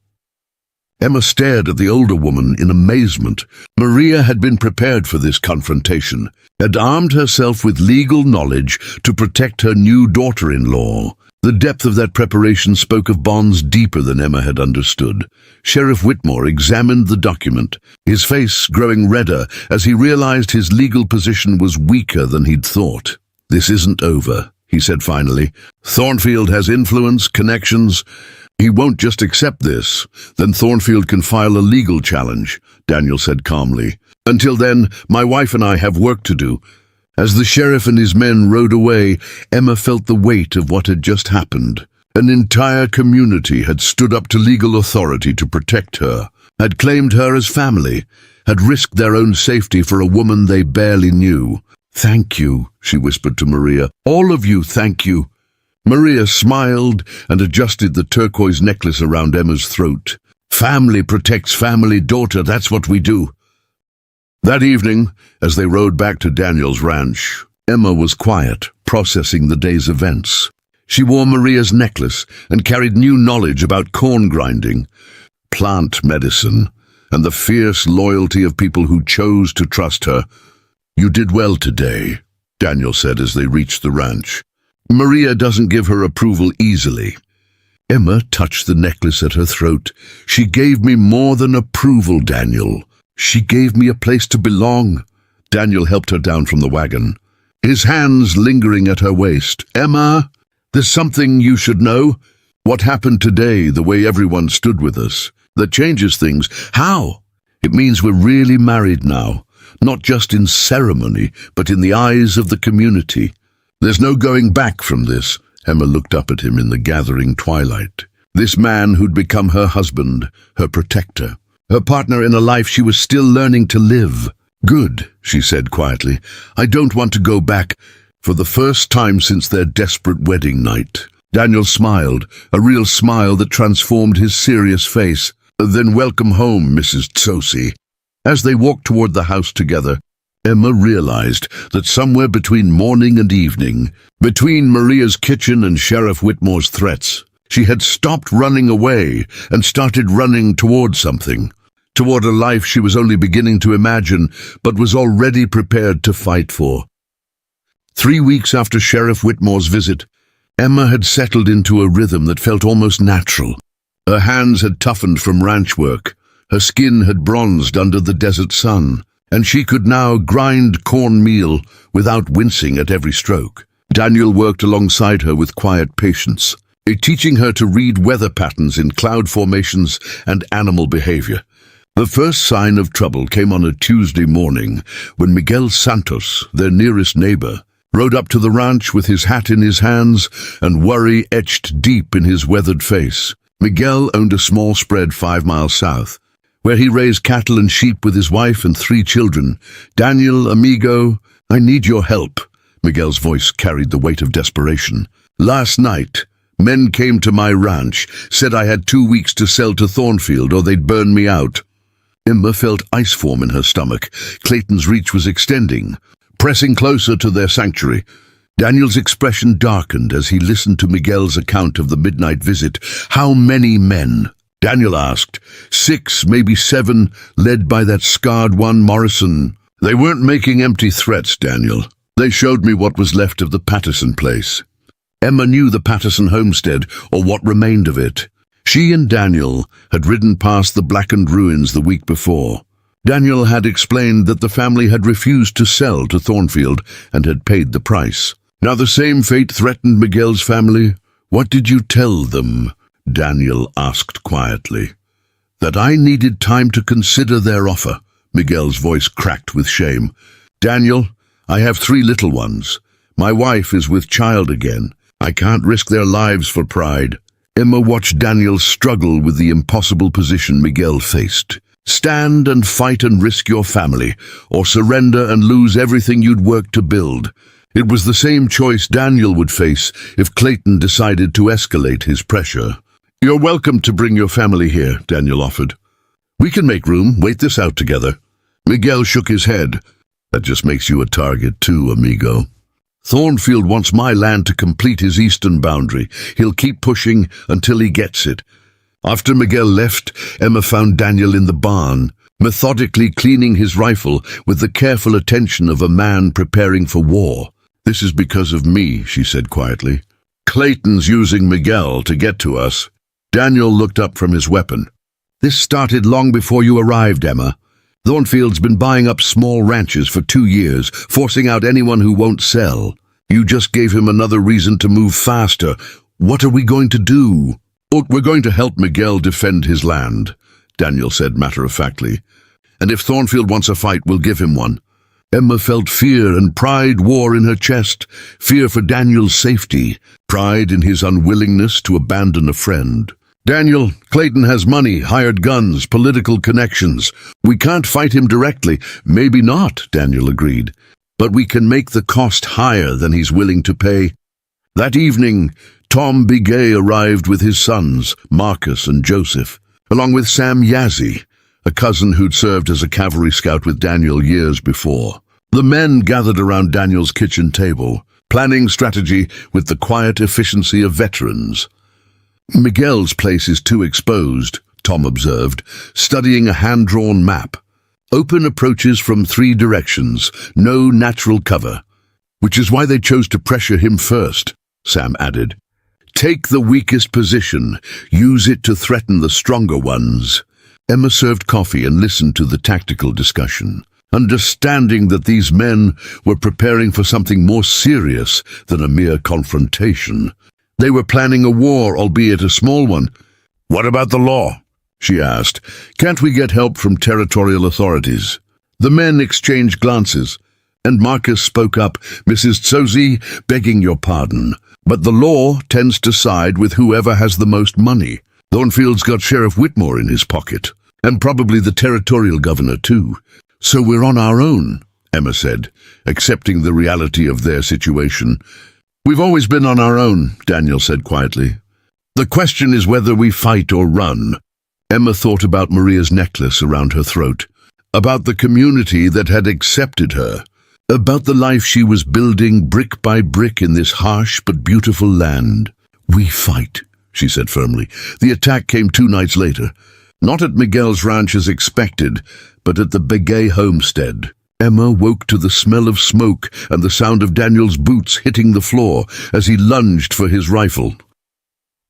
Emma stared at the older woman in amazement. Maria had been prepared for this confrontation, had armed herself with legal knowledge to protect her new daughter-in-law. The depth of that preparation spoke of bonds deeper than Emma had understood. Sheriff Whitmore examined the document, his face growing redder as he realized his legal position was weaker than he'd thought. "This isn't over," he said finally. "Thornfield has influence, connections. He won't just accept this. Then Thornfield can file a legal challenge," Daniel said calmly. "Until then, my wife and I have work to do." As the sheriff and his men rode away, Emma felt the weight of what had just happened. An entire community had stood up to legal authority to protect her, had claimed her as family, had risked their own safety for a woman they barely knew. "Thank you," she whispered to Maria. "All of you, thank you." Maria smiled and adjusted the turquoise necklace around Emma's throat. "Family protects family, daughter, that's what we do." That evening, as they rode back to Daniel's ranch, Emma was quiet, processing the day's events. She wore Maria's necklace and carried new knowledge about corn grinding, plant medicine, and the fierce loyalty of people who chose to trust her. "You did well today," Daniel said as they reached the ranch. "Maria doesn't give her approval easily." Emma touched the necklace at her throat. "She gave me more than approval, Daniel. She gave me a place to belong." Daniel helped her down from the wagon, his hands lingering at her waist. "Emma, there's something you should know. What happened today, the way everyone stood with us, that changes things." "How?" "It means we're really married now, not just in ceremony, but in the eyes of the community. There's no going back from this." Emma looked up at him in the gathering twilight. This man who'd become her husband, her protector, her partner in a life she was still learning to live. "Good," she said quietly. "I don't want to go back." For the first time since their desperate wedding night, Daniel smiled, a real smile that transformed his serious face. "Then welcome home, Mrs. Tsozi." As they walked toward the house together, Emma realized that somewhere between morning and evening, between Maria's kitchen and Sheriff Whitmore's threats, she had stopped running away and started running toward something, toward a life she was only beginning to imagine but was already prepared to fight for. 3 weeks after Sheriff Whitmore's visit, Emma had settled into a rhythm that felt almost natural. Her hands had toughened from ranch work, her skin had bronzed under the desert sun, and she could now grind cornmeal without wincing at every stroke. Daniel worked alongside her with quiet patience, teaching her to read weather patterns in cloud formations and animal behavior. The first sign of trouble came on a Tuesday morning when Miguel Santos, their nearest neighbor, rode up to the ranch with his hat in his hands and worry etched deep in his weathered face. Miguel owned a small spread 5 miles south, where he raised cattle and sheep with his wife and 3 children. Daniel, amigo, I need your help. Miguel's voice carried the weight of desperation. Last night, men came to my ranch, said I had 2 weeks to sell to Thornfield or they'd burn me out. Emma felt ice form in her stomach. Clayton's reach was extending, pressing closer to their sanctuary. Daniel's expression darkened as he listened to Miguel's account of the midnight visit. How many men? Daniel asked. 6, maybe 7, led by that scarred one, Morrison. They weren't making empty threats, Daniel. They showed me what was left of the Patterson place. Emma knew the Patterson homestead, or what remained of it. She and Daniel had ridden past the blackened ruins the week before. Daniel had explained that the family had refused to sell to Thornfield and had paid the price. Now the same fate threatened Miguel's family. What did you tell them? Daniel asked quietly. That I needed time to consider their offer. Miguel's voice cracked with shame. Daniel, I have 3 little ones. My wife is with child again. I can't risk their lives for pride. Emma watched Daniel struggle with the impossible position Miguel faced. Stand and fight and risk your family, or surrender and lose everything you'd worked to build. It was the same choice Daniel would face if Clayton decided to escalate his pressure. You're welcome to bring your family here, Daniel offered. We can make room, wait this out together. Miguel shook his head. That just makes you a target too, amigo. Thornfield wants my land to complete his eastern boundary. He'll keep pushing until he gets it. After Miguel left, Emma found Daniel in the barn, methodically cleaning his rifle with the careful attention of a man preparing for war. This is because of me, she said quietly. Clayton's using Miguel to get to us. Daniel looked up from his weapon. This started long before you arrived, Emma. Thornfield's been buying up small ranches for 2 years, forcing out anyone who won't sell. You just gave him another reason to move faster. What are we going to do? Oh, we're going to help Miguel defend his land, Daniel said matter-of-factly. And if Thornfield wants a fight, we'll give him one. Emma felt fear and pride war in her chest, fear for Daniel's safety, pride in his unwillingness to abandon a friend. Daniel, Clayton has money, hired guns, political connections. We can't fight him directly. Maybe not, Daniel agreed. But we can make the cost higher than he's willing to pay. That evening, Tom Begay arrived with his sons, Marcus and Joseph, along with Sam Yazzie, a cousin who'd served as a cavalry scout with Daniel years before. The men gathered around Daniel's kitchen table, planning strategy with the quiet efficiency of veterans. Miguel's place is too exposed, Tom observed, studying a hand-drawn map. Open approaches from 3 directions, no natural cover. Which is why they chose to pressure him first, Sam added. Take the weakest position, use it to threaten the stronger ones. Emma served coffee and listened to the tactical discussion, understanding that these men were preparing for something more serious than a mere confrontation. They were planning a war, albeit a small one. What about the law? She asked. Can't we get help from territorial authorities? The men exchanged glances, and Marcus spoke up. Mrs. Tsozi, begging your pardon, but the law tends to side with whoever has the most money. Thornfield's got Sheriff Whitmore in his pocket, and probably the territorial governor too. So we're on our own, Emma said, accepting the reality of their situation. We've always been on our own, Daniel said quietly. The question is whether we fight or run. Emma thought about Maria's necklace around her throat, about the community that had accepted her, about the life she was building brick by brick in this harsh but beautiful land. We fight, she said firmly. The attack came 2 nights later, not at Miguel's ranch as expected, but at the Begay homestead. Emma woke to the smell of smoke and the sound of Daniel's boots hitting the floor as he lunged for his rifle.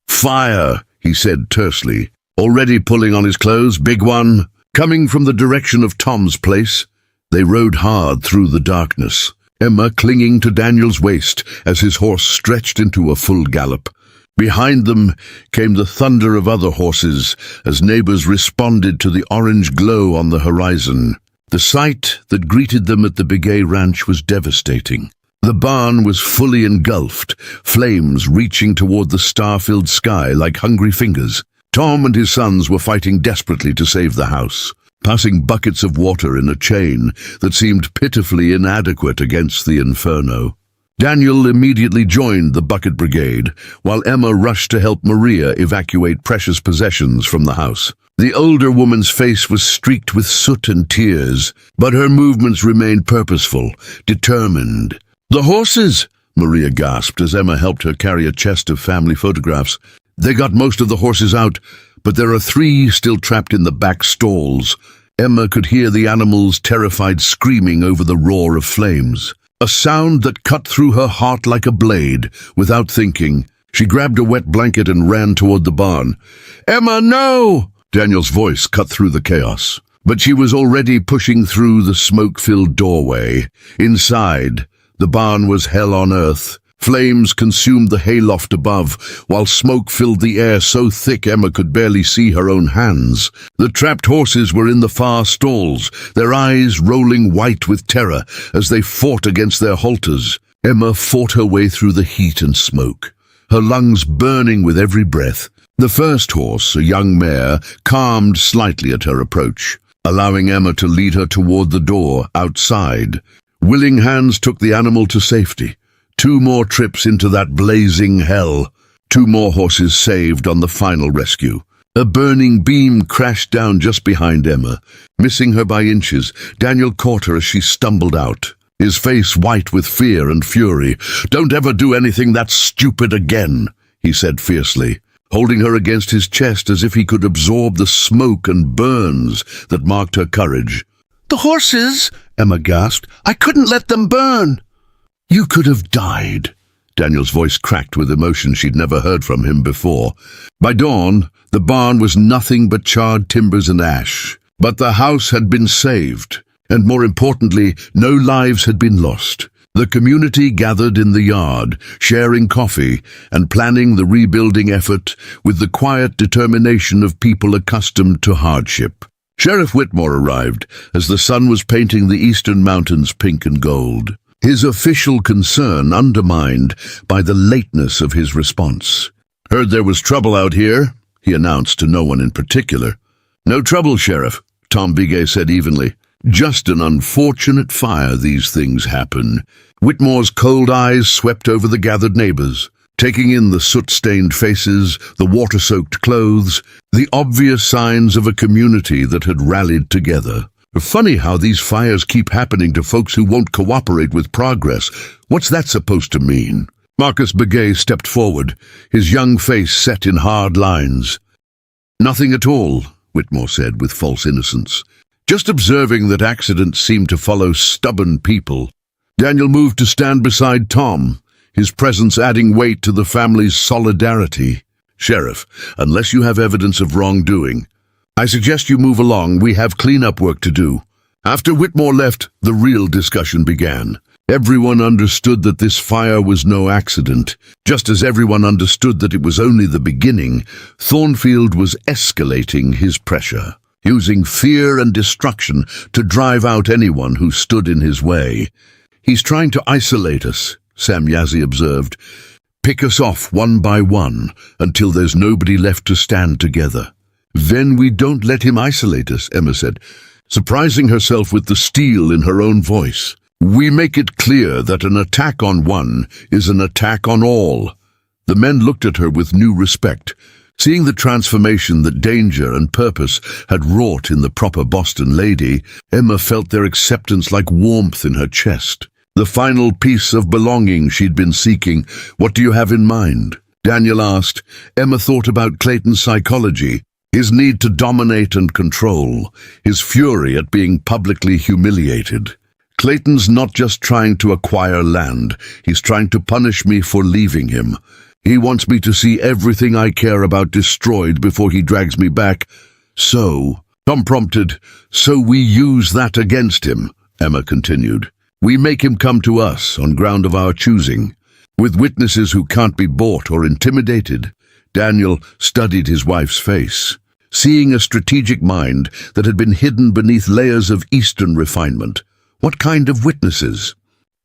Fire, he said tersely, already pulling on his clothes. Big one. Coming from the direction of Tom's place. They rode hard through the darkness, Emma clinging to Daniel's waist as his horse stretched into a full gallop. Behind them came the thunder of other horses as neighbors responded to the orange glow on the horizon. The sight that greeted them at the Begay ranch was devastating. The barn was fully engulfed, flames reaching toward the star-filled sky like hungry fingers. Tom and his sons were fighting desperately to save the house, passing buckets of water in a chain that seemed pitifully inadequate against the inferno. Daniel immediately joined the bucket brigade, while Emma rushed to help Maria evacuate precious possessions from the house. The older woman's face was streaked with soot and tears, but her movements remained purposeful, determined. "The horses!" Maria gasped as Emma helped her carry a chest of family photographs. "They got most of the horses out, but there are 3 still trapped in the back stalls." Emma could hear the animals' terrified screaming over the roar of flames. A sound that cut through her heart like a blade. Without thinking, she grabbed a wet blanket and ran toward the barn. "Emma, no!" Daniel's voice cut through the chaos. But she was already pushing through the smoke-filled doorway. Inside, the barn was hell on earth. Flames consumed the hayloft above, while smoke filled the air so thick Emma could barely see her own hands. The trapped horses were in the far stalls, their eyes rolling white with terror as they fought against their halters. Emma fought her way through the heat and smoke, her lungs burning with every breath. The first horse, a young mare, calmed slightly at her approach, allowing Emma to lead her toward the door outside. Willing hands took the animal to safety. 2 more trips into that blazing hell. 2 more horses saved on the final rescue. A burning beam crashed down just behind Emma. Missing her by inches, Daniel caught her as she stumbled out, his face white with fear and fury. "Don't ever do anything that stupid again," he said fiercely, holding her against his chest as if he could absorb the smoke and burns that marked her courage. "The horses!" Emma gasped. "I couldn't let them burn." "You could have died." Daniel's voice cracked with emotion she'd never heard from him before. By dawn, the barn was nothing but charred timbers and ash. But the house had been saved, and more importantly, no lives had been lost. The community gathered in the yard, sharing coffee and planning the rebuilding effort with the quiet determination of people accustomed to hardship. Sheriff Whitmore arrived as the sun was painting the eastern mountains pink and gold, his official concern undermined by the lateness of his response. "Heard there was trouble out here," he announced to no one in particular. "No trouble, Sheriff," Tom Bigay said evenly. "Just an unfortunate fire, these things happen." Whitmore's cold eyes swept over the gathered neighbors, taking in the soot-stained faces, the water-soaked clothes, the obvious signs of a community that had rallied together. "Funny how these fires keep happening to folks who won't cooperate with progress. What's that supposed to mean?" Marcus Begay stepped forward, his young face set in hard lines. "Nothing at all," Whitmore said with false innocence. "Just observing that accidents seem to follow stubborn people." Daniel moved to stand beside Tom, his presence adding weight to the family's solidarity. "Sheriff, unless you have evidence of wrongdoing, I suggest you move along. We have cleanup work to do." After Whitmore left, the real discussion began. Everyone understood that this fire was no accident. Just as everyone understood that it was only the beginning, Thornfield was escalating his pressure, using fear and destruction to drive out anyone who stood in his way. "He's trying to isolate us," Sam Yazzie observed. "Pick us off one by one until there's nobody left to stand together." "Then we don't let him isolate us," Emma said, surprising herself with the steel in her own voice. "We make it clear that an attack on one is an attack on all." The men looked at her with new respect, seeing the transformation that danger and purpose had wrought in the proper Boston lady. Emma felt their acceptance like warmth in her chest, the final piece of belonging she'd been seeking. "What do you have in mind?" Daniel asked. Emma thought about Clayton's psychology, his need to dominate and control, his fury at being publicly humiliated. "Clayton's not just trying to acquire land, he's trying to punish me for leaving him. He wants me to see everything I care about destroyed before he drags me back. So," Tom prompted, "so we use that against him," Emma continued. "We make him come to us on ground of our choosing, with witnesses who can't be bought or intimidated." Daniel studied his wife's face, seeing a strategic mind that had been hidden beneath layers of Eastern refinement. "What kind of witnesses?"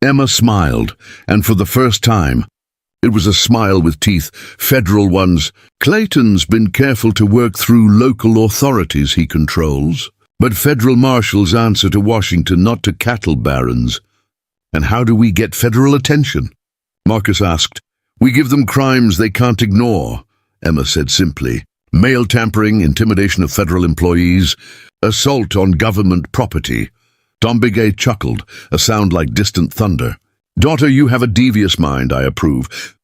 Emma smiled, and for the first time, It was a smile with teeth, federal ones. Clayton's been careful to work through local authorities he controls, but federal marshals answer to Washington, not to cattle barons. And how do we get federal attention? Marcus asked. We give them crimes they can't ignore, Emma said simply. Mail tampering, intimidation of federal employees, assault on government property. Tom Bigay chuckled, a sound like distant thunder. Daughter, you have a devious mind, I approve.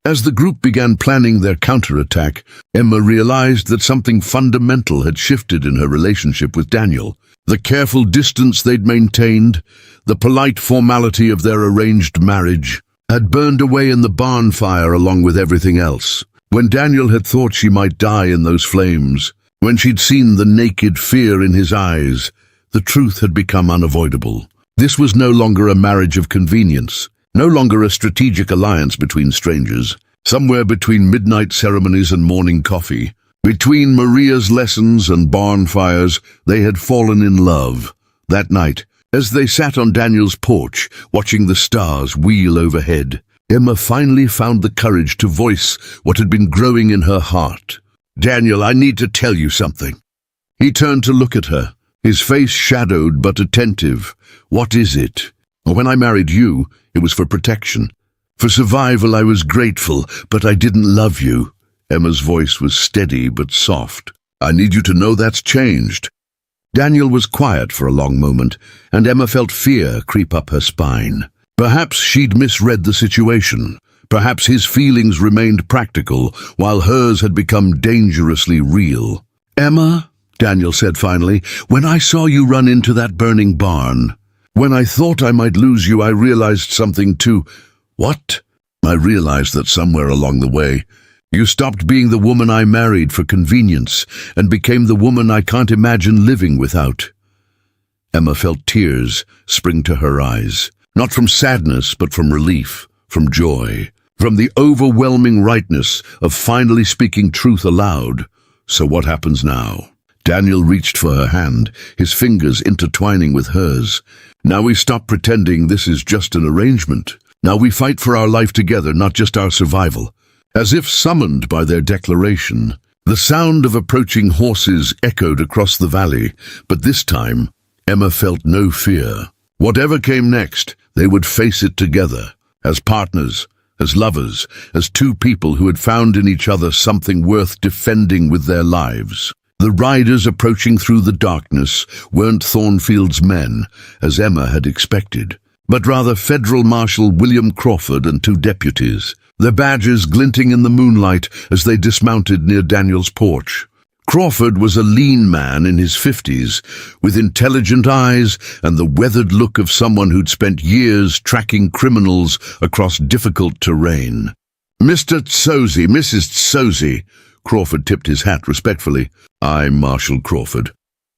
As the group began planning their counterattack, Emma realized that something fundamental had shifted in her relationship with Daniel. The careful distance they'd maintained, the polite formality of their arranged marriage, had burned away in the barn fire along with everything else. When Daniel had thought she might die in those flames, when she'd seen the naked fear in his eyes, the truth had become unavoidable. This was no longer a marriage of convenience, no longer a strategic alliance between strangers. Somewhere between midnight ceremonies and morning coffee, between Maria's lessons and barn fires, they had fallen in love. That night, as they sat on Daniel's porch, watching the stars wheel overhead, Emma finally found the courage to voice what had been growing in her heart. Daniel, I need to tell you something. He turned to look at her, his face shadowed but attentive. What is it? When I married you, it was for protection. For survival, I was grateful, but I didn't love you. Emma's voice was steady but soft. I need you to know that's changed. Daniel was quiet for a long moment, and Emma felt fear creep up her spine. Perhaps she'd misread the situation. Perhaps his feelings remained practical, while hers had become dangerously real. Emma, Daniel said finally, when I saw you run into that burning barn, when I thought I might lose you, I realized something too. What? I realized that somewhere along the way, you stopped being the woman I married for convenience and became the woman I can't imagine living without. Emma felt tears spring to her eyes, not from sadness but from relief, from joy, from the overwhelming rightness of finally speaking truth aloud. So what happens now? Daniel reached for her hand, his fingers intertwining with hers. Now we stop pretending this is just an arrangement. Now we fight for our life together, not just our survival. As if summoned by their declaration, the sound of approaching horses echoed across the valley, but this time, Emma felt no fear. Whatever came next, they would face it together, as partners, as lovers, as two people who had found in each other something worth defending with their lives. The riders approaching through the darkness weren't Thornfield's men, as Emma had expected, but rather Federal Marshal William Crawford and two deputies, their badges glinting in the moonlight as they dismounted near Daniel's porch. Crawford was a lean man in his 50s, with intelligent eyes and the weathered look of someone who'd spent years tracking criminals across difficult terrain. Mr. Tsozi, Mrs. Tsozi, Crawford tipped his hat respectfully. I'm Marshal Crawford.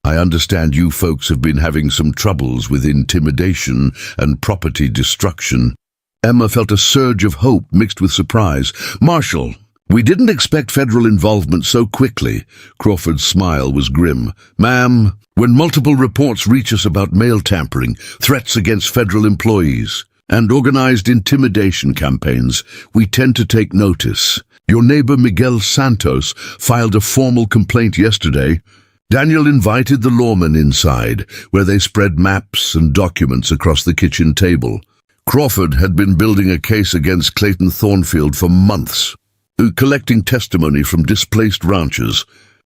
I understand you folks have been having some troubles with intimidation and property destruction. Emma felt a surge of hope mixed with surprise. Marshal, we didn't expect federal involvement so quickly. Crawford's smile was grim. Ma'am, when multiple reports reach us about mail tampering, threats against federal employees, and organized intimidation campaigns, we tend to take notice. Your neighbor Miguel Santos filed a formal complaint yesterday. Daniel invited the lawmen inside, where they spread maps and documents across the kitchen table. Crawford had been building a case against Clayton Thornfield for months, collecting testimony from displaced ranchers,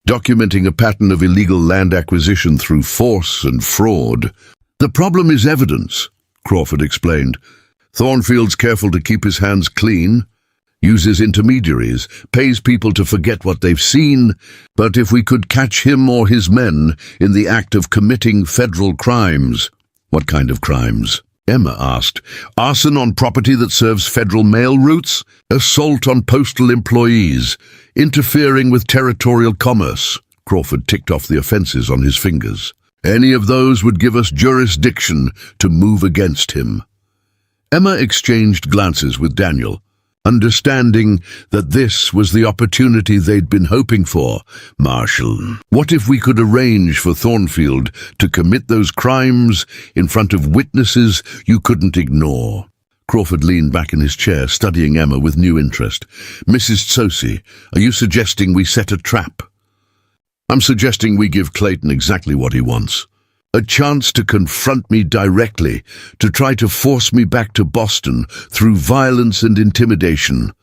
documenting a pattern of illegal land acquisition through force and fraud. The problem is evidence, Crawford explained. Thornfield's careful to keep his hands clean, uses intermediaries, pays people to forget what they've seen, but if we could catch him or his men in the act of committing federal crimes. What kind of crimes? Emma asked. Arson on property that serves federal mail routes? Assault on postal employees? Interfering with territorial commerce? Crawford ticked off the offenses on his fingers. Any of those would give us jurisdiction to move against him. Emma exchanged glances with Daniel, understanding that this was the opportunity they'd been hoping for. Marshal, what if we could arrange for Thornfield to commit those crimes in front of witnesses you couldn't ignore? Crawford leaned back in his chair, studying Emma with new interest. "Mrs. Tsosi, are you suggesting we set a trap?" "I'm suggesting we give Clayton exactly what he wants. A chance to confront me directly, to try to force me back to Boston through violence and intimidation."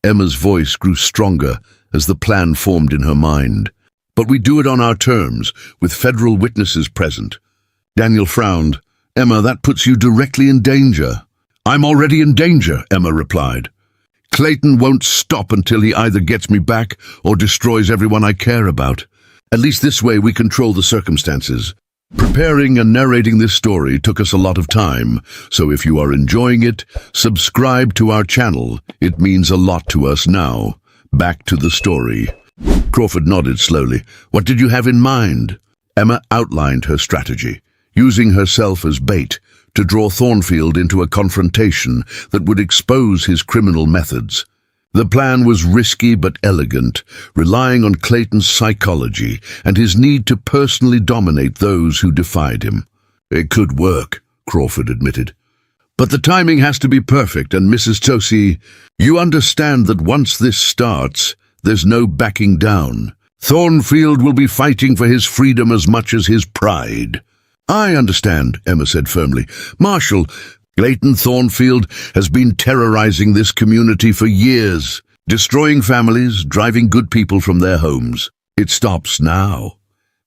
Emma's voice grew stronger as the plan formed in her mind. "But we do it on our terms, with federal witnesses present." Daniel frowned. "Emma, that puts you directly in danger." "I'm already in danger," Emma replied. "Clayton won't stop until he either gets me back or destroys everyone I care about. At least this way we control the circumstances." Preparing and narrating this story took us a lot of time, so if you are enjoying it, subscribe to our channel. It means a lot to us now. Back to the story. Crawford nodded slowly. "What did you have in mind?" Emma outlined her strategy, using herself as bait to draw Thornfield into a confrontation that would expose his criminal methods. The plan was risky but elegant, relying on Clayton's psychology and his need to personally dominate those who defied him. "It could work," Crawford admitted. "But the timing has to be perfect, and Mrs. Tsosi, you understand that once this starts, there's no backing down. Thornfield will be fighting for his freedom as much as his pride." "I understand," Emma said firmly. "Marshal, Clayton Thornfield has been terrorizing this community for years, destroying families, driving good people from their homes. It stops now."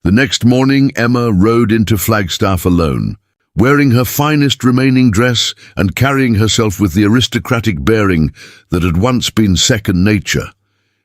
The next morning, Emma rode into Flagstaff alone, wearing her finest remaining dress and carrying herself with the aristocratic bearing that had once been second nature.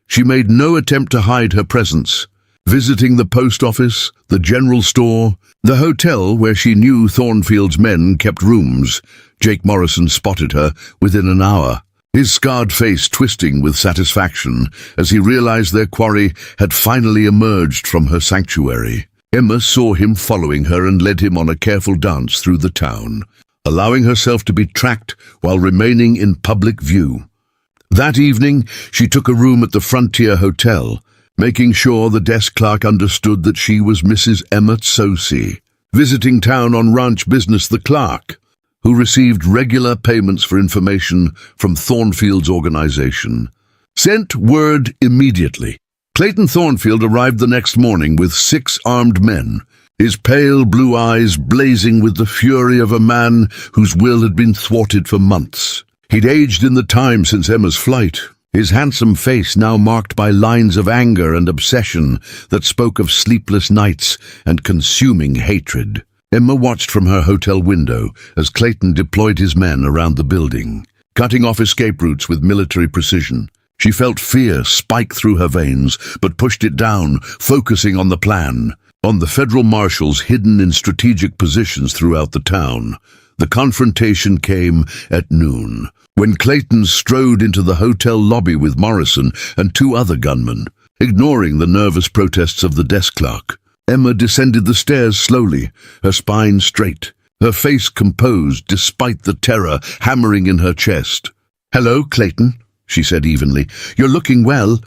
She made no attempt to hide her presence, visiting the post office, the general store, the hotel where she knew Thornfield's men kept rooms. Jake Morrison spotted her within an hour, his scarred face twisting with satisfaction as he realized their quarry had finally emerged from her sanctuary. Emma saw him following her and led him on a careful dance through the town, allowing herself to be tracked while remaining in public view. That evening, she took a room at the Frontier Hotel, making sure the desk clerk understood that she was Mrs. Emma Tsosi, visiting town on ranch business. The clerk, who received regular payments for information from Thornfield's organization, sent word immediately. Clayton Thornfield arrived the next morning with 6 armed men, his pale blue eyes blazing with the fury of a man whose will had been thwarted for months. He'd aged in the time since Emma's flight, his handsome face now marked by lines of anger and obsession that spoke of sleepless nights and consuming hatred. Emma watched from her hotel window as Clayton deployed his men around the building, cutting off escape routes with military precision. She felt fear spike through her veins, but pushed it down, focusing on the plan, on the federal marshals hidden in strategic positions throughout the town. The confrontation came at noon, when Clayton strode into the hotel lobby with Morrison and 2 other gunmen, ignoring the nervous protests of the desk clerk. Emma descended the stairs slowly, her spine straight, her face composed despite the terror hammering in her chest. "Hello, Clayton," she said evenly. "You're looking well."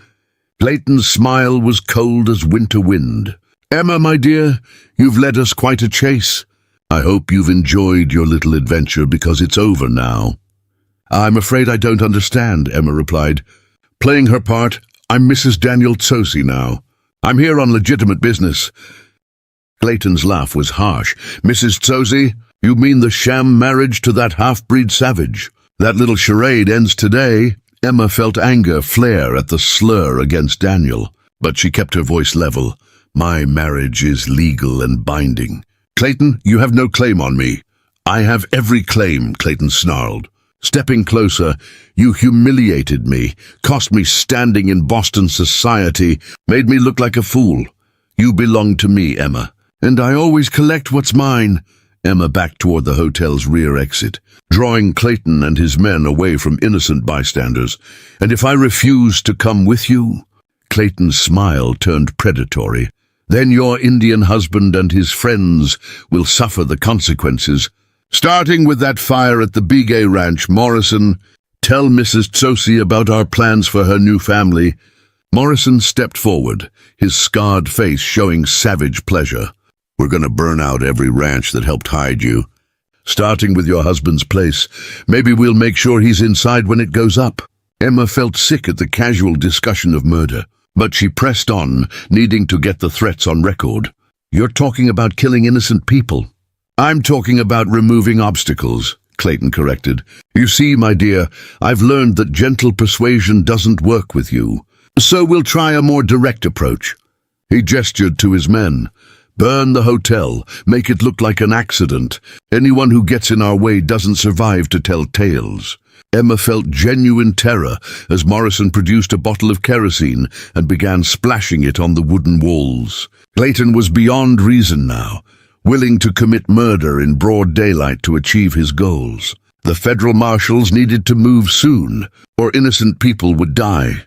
Clayton's smile was cold as winter wind. "Emma, my dear, you've led us quite a chase. I hope you've enjoyed your little adventure because it's over now." "I'm afraid I don't understand," Emma replied. Playing her part, "I'm Mrs. Daniel Tsosi now. I'm here on legitimate business." Clayton's laugh was harsh. "Mrs. Tsosi, you mean the sham marriage to that half-breed savage? That little charade ends today." Emma felt anger flare at the slur against Daniel, but she kept her voice level. "My marriage is legal and binding." "Clayton, you have no claim on me." "I have every claim," Clayton snarled. Stepping closer, "You humiliated me, cost me standing in Boston society, made me look like a fool. You belong to me, Emma, and I always collect what's mine." Emma backed toward the hotel's rear exit, drawing Clayton and his men away from innocent bystanders. "And if I refuse to come with you?" Clayton's smile turned predatory. "Then your Indian husband and his friends will suffer the consequences. Starting with that fire at the Bigay Ranch, Morrison, tell Mrs. Tsosi about our plans for her new family." Morrison stepped forward, his scarred face showing savage pleasure. "We're going to burn out every ranch that helped hide you. starting with your husband's place. Maybe we'll make sure he's inside when it goes up." Emma felt sick at the casual discussion of murder, but she pressed on, needing to get the threats on record. "You're talking about killing innocent people." "I'm talking about removing obstacles," Clayton corrected. "You see, my dear, I've learned that gentle persuasion doesn't work with you. So we'll try a more direct approach." He gestured to his men. "Burn the hotel. Make it look like an accident. Anyone who gets in our way doesn't survive to tell tales." Emma felt genuine terror as Morrison produced a bottle of kerosene and began splashing it on the wooden walls. Clayton was beyond reason now, willing to commit murder in broad daylight to achieve his goals. The federal marshals needed to move soon, or innocent people would die.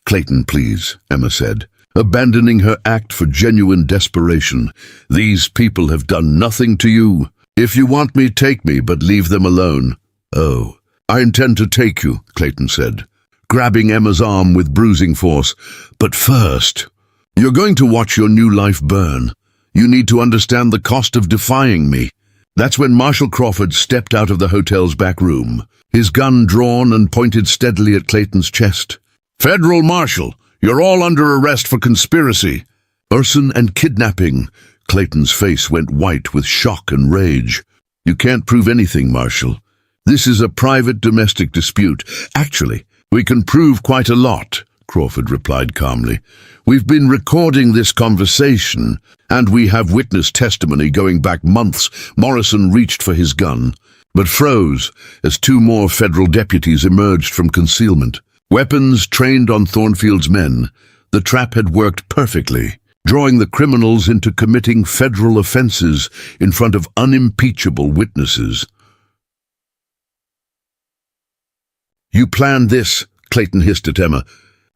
"Clayton, please," Emma said, abandoning her act for genuine desperation. "These people have done nothing to you. If you want me, take me, but leave them alone." "Oh, I intend to take you," Clayton said, grabbing Emma's arm with bruising force. "But first, you're going to watch your new life burn. You need to understand the cost of defying me." That's when Marshal Crawford stepped out of the hotel's back room, his gun drawn and pointed steadily at Clayton's chest. "Federal Marshal, you're all under arrest for conspiracy, arson and kidnapping." Clayton's face went white with shock and rage. "You can't prove anything, Marshal. This is a private domestic dispute. Actually, we can prove quite a lot," Crawford replied calmly. "We've been recording this conversation, and we have witness testimony going back months." Morrison reached for his gun, but froze as two more federal deputies emerged from concealment. Weapons trained on Thornfield's men, the trap had worked perfectly, drawing the criminals into committing federal offenses in front of unimpeachable witnesses. "You planned this," Clayton hissed at Emma,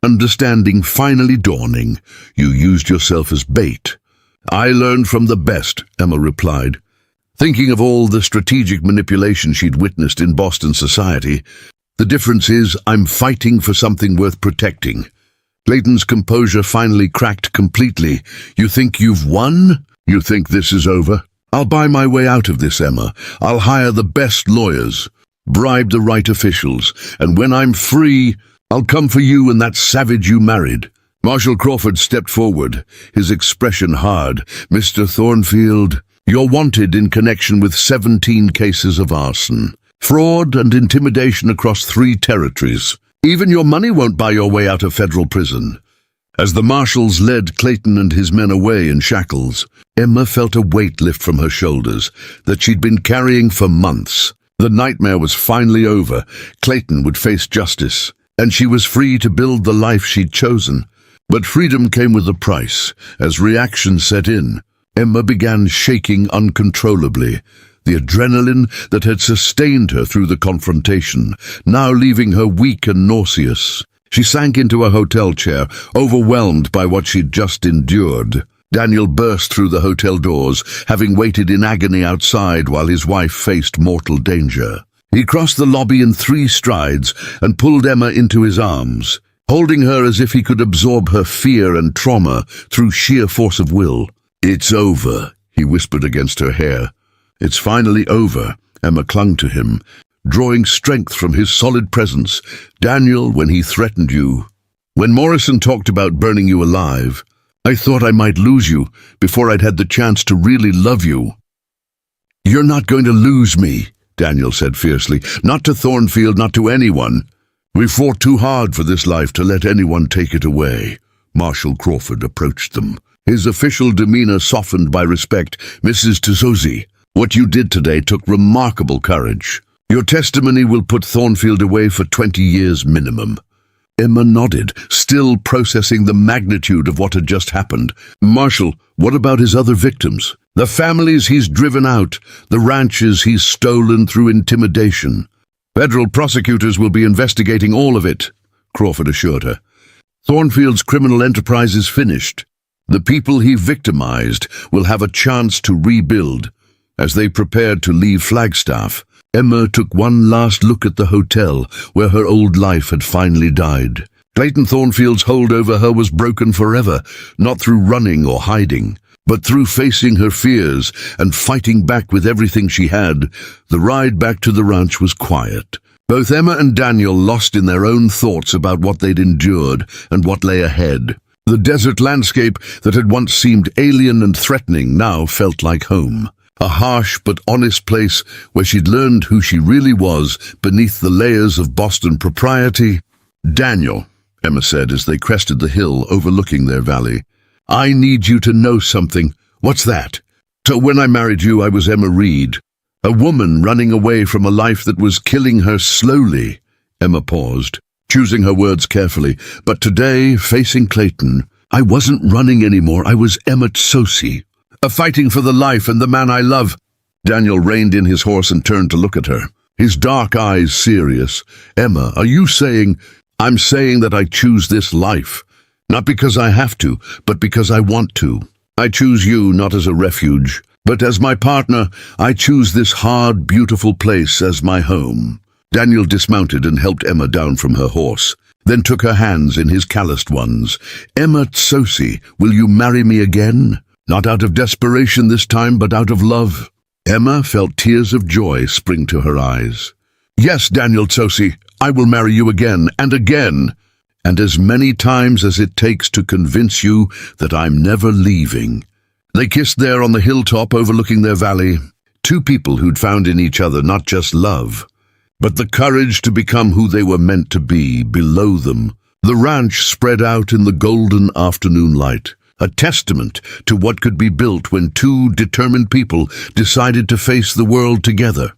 understanding finally dawning. "You used yourself as bait." "I learned from the best," Emma replied, thinking of all the strategic manipulation she'd witnessed in Boston society. "The difference is I'm fighting for something worth protecting." Clayton's composure finally cracked completely. "You think you've won? You think this is over? I'll buy my way out of this, Emma. I'll hire the best lawyers, bribe the right officials, and when I'm free, I'll come for you and that savage you married." Marshal Crawford stepped forward, his expression hard. "Mr. Thornfield, you're wanted in connection with 17 cases of arson, fraud and intimidation across 3 territories. Even your money won't buy your way out of federal prison." As the marshals led Clayton and his men away in shackles, Emma felt a weight lift from her shoulders that she'd been carrying for months. The nightmare was finally over. Clayton would face justice, and she was free to build the life she'd chosen. But freedom came with a price. As reaction set in, Emma began shaking uncontrollably. The adrenaline that had sustained her through the confrontation, now leaving her weak and nauseous. She sank into a hotel chair, overwhelmed by what she'd just endured. Daniel burst through the hotel doors, having waited in agony outside while his wife faced mortal danger. He crossed the lobby in 3 strides and pulled Emma into his arms, holding her as if he could absorb her fear and trauma through sheer force of will. "It's over," he whispered against her hair. "It's finally over." Emma clung to him, drawing strength from his solid presence. "Daniel, when he threatened you, when Morrison talked about burning you alive, I thought I might lose you before I'd had the chance to really love you." "You're not going to lose me," Daniel said fiercely. "Not to Thornfield, not to anyone. We fought too hard for this life to let anyone take it away." Marshal Crawford approached them, his official demeanor softened by respect. "Mrs. Tizzosi, what you did today took remarkable courage. Your testimony will put Thornfield away for 20 years minimum." Emma nodded, still processing the magnitude of what had just happened. "Marshal, what about his other victims? The families he's driven out, the ranches he's stolen through intimidation?" "Federal prosecutors will be investigating all of it," Crawford assured her. "Thornfield's criminal enterprise is finished. The people he victimized will have a chance to rebuild." As they prepared to leave Flagstaff, Emma took one last look at the hotel where her old life had finally died. Clayton Thornfield's hold over her was broken forever, not through running or hiding, But through facing her fears and fighting back with everything she had, the ride back to the ranch was quiet. Both Emma and Daniel lost in their own thoughts about what they'd endured and what lay ahead. The desert landscape that had once seemed alien and threatening now felt like home. A harsh but honest place where she'd learned who she really was beneath the layers of Boston propriety. "Daniel," Emma said as they crested the hill overlooking their valley, "I need you to know something." "What's that?" "So when I married you, I was Emma Reed. A woman running away from a life that was killing her slowly." Emma paused, choosing her words carefully. "But today, facing Clayton, I wasn't running anymore. I was Emma Tsosi, fighting for the life and the man I love." Daniel reined in his horse and turned to look at her, his dark eyes serious. "Emma, are you saying—" "I'm saying that I choose this life. Not because I have to, but because I want to. I choose you not as a refuge, but as my partner. I choose this hard, beautiful place as my home." Daniel dismounted and helped Emma down from her horse, then took her hands in his calloused ones. "Emma Tsosi, will you marry me again? Not out of desperation this time, but out of love." Emma felt tears of joy spring to her eyes. "Yes, Daniel Tsosi, I will marry you again, and as many times as it takes to convince you that I'm never leaving." They kissed there on the hilltop overlooking their valley, two people who'd found in each other not just love, but the courage to become who they were meant to be. Below them, the ranch spread out in the golden afternoon light, a testament to what could be built when two determined people decided to face the world together.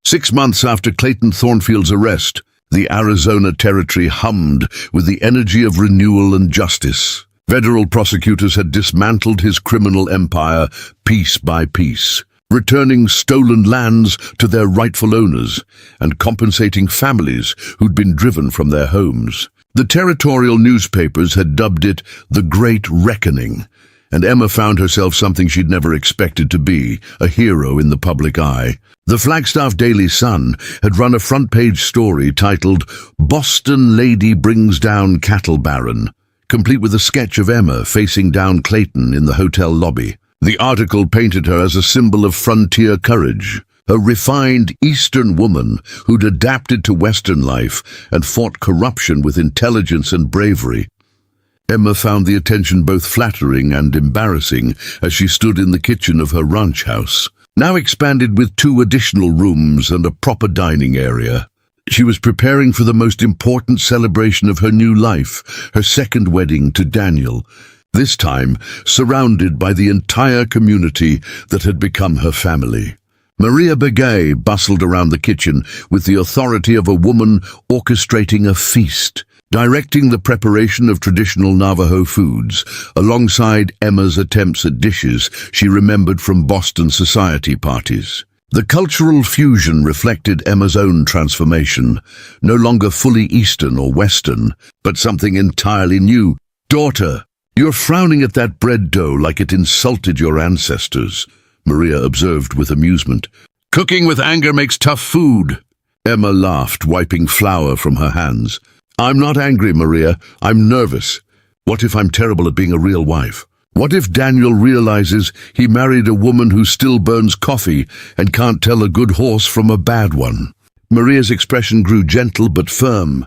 6 months after Clayton Thornfield's arrest, the Arizona Territory hummed with the energy of renewal and justice. Federal prosecutors had dismantled his criminal empire piece by piece, returning stolen lands to their rightful owners and compensating families who'd been driven from their homes. The territorial newspapers had dubbed it the Great Reckoning, and Emma found herself something she'd never expected to be, a hero in the public eye. The Flagstaff Daily Sun had run a front-page story titled "Boston Lady Brings Down Cattle Baron," complete with a sketch of Emma facing down Clayton in the hotel lobby. The article painted her as a symbol of frontier courage, a refined Eastern woman who'd adapted to Western life and fought corruption with intelligence and bravery. Emma found the attention both flattering and embarrassing as she stood in the kitchen of her ranch house, now expanded with 2 additional rooms and a proper dining area. She was preparing for the most important celebration of her new life, her second wedding to Daniel, this time surrounded by the entire community that had become her family. Maria Begay bustled around the kitchen with the authority of a woman orchestrating a feast, directing the preparation of traditional Navajo foods, alongside Emma's attempts at dishes she remembered from Boston society parties. The cultural fusion reflected Emma's own transformation, no longer fully Eastern or Western, but something entirely new. "Daughter, you're frowning at that bread dough like it insulted your ancestors," Maria observed with amusement. "Cooking with anger makes tough food." Emma laughed, wiping flour from her hands. "I'm not angry, Maria. I'm nervous. What if I'm terrible at being a real wife? What if Daniel realizes he married a woman who still burns coffee and can't tell a good horse from a bad one?" Maria's expression grew gentle but firm.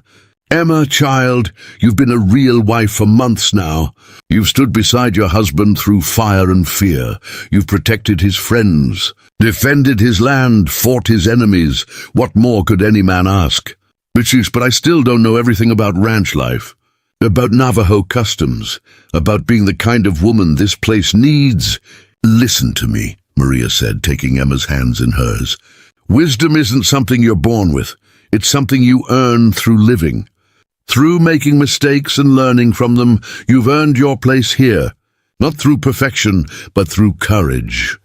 "Emma, child, you've been a real wife for months now. You've stood beside your husband through fire and fear. You've protected his friends, defended his land, fought his enemies. What more could any man ask? But I still don't know everything about ranch life, about Navajo customs, about being the kind of woman this place needs." "Listen to me," Maria said, taking Emma's hands in hers. "Wisdom isn't something you're born with. It's something you earn through living. Through making mistakes and learning from them, you've earned your place here, not through perfection, but through courage."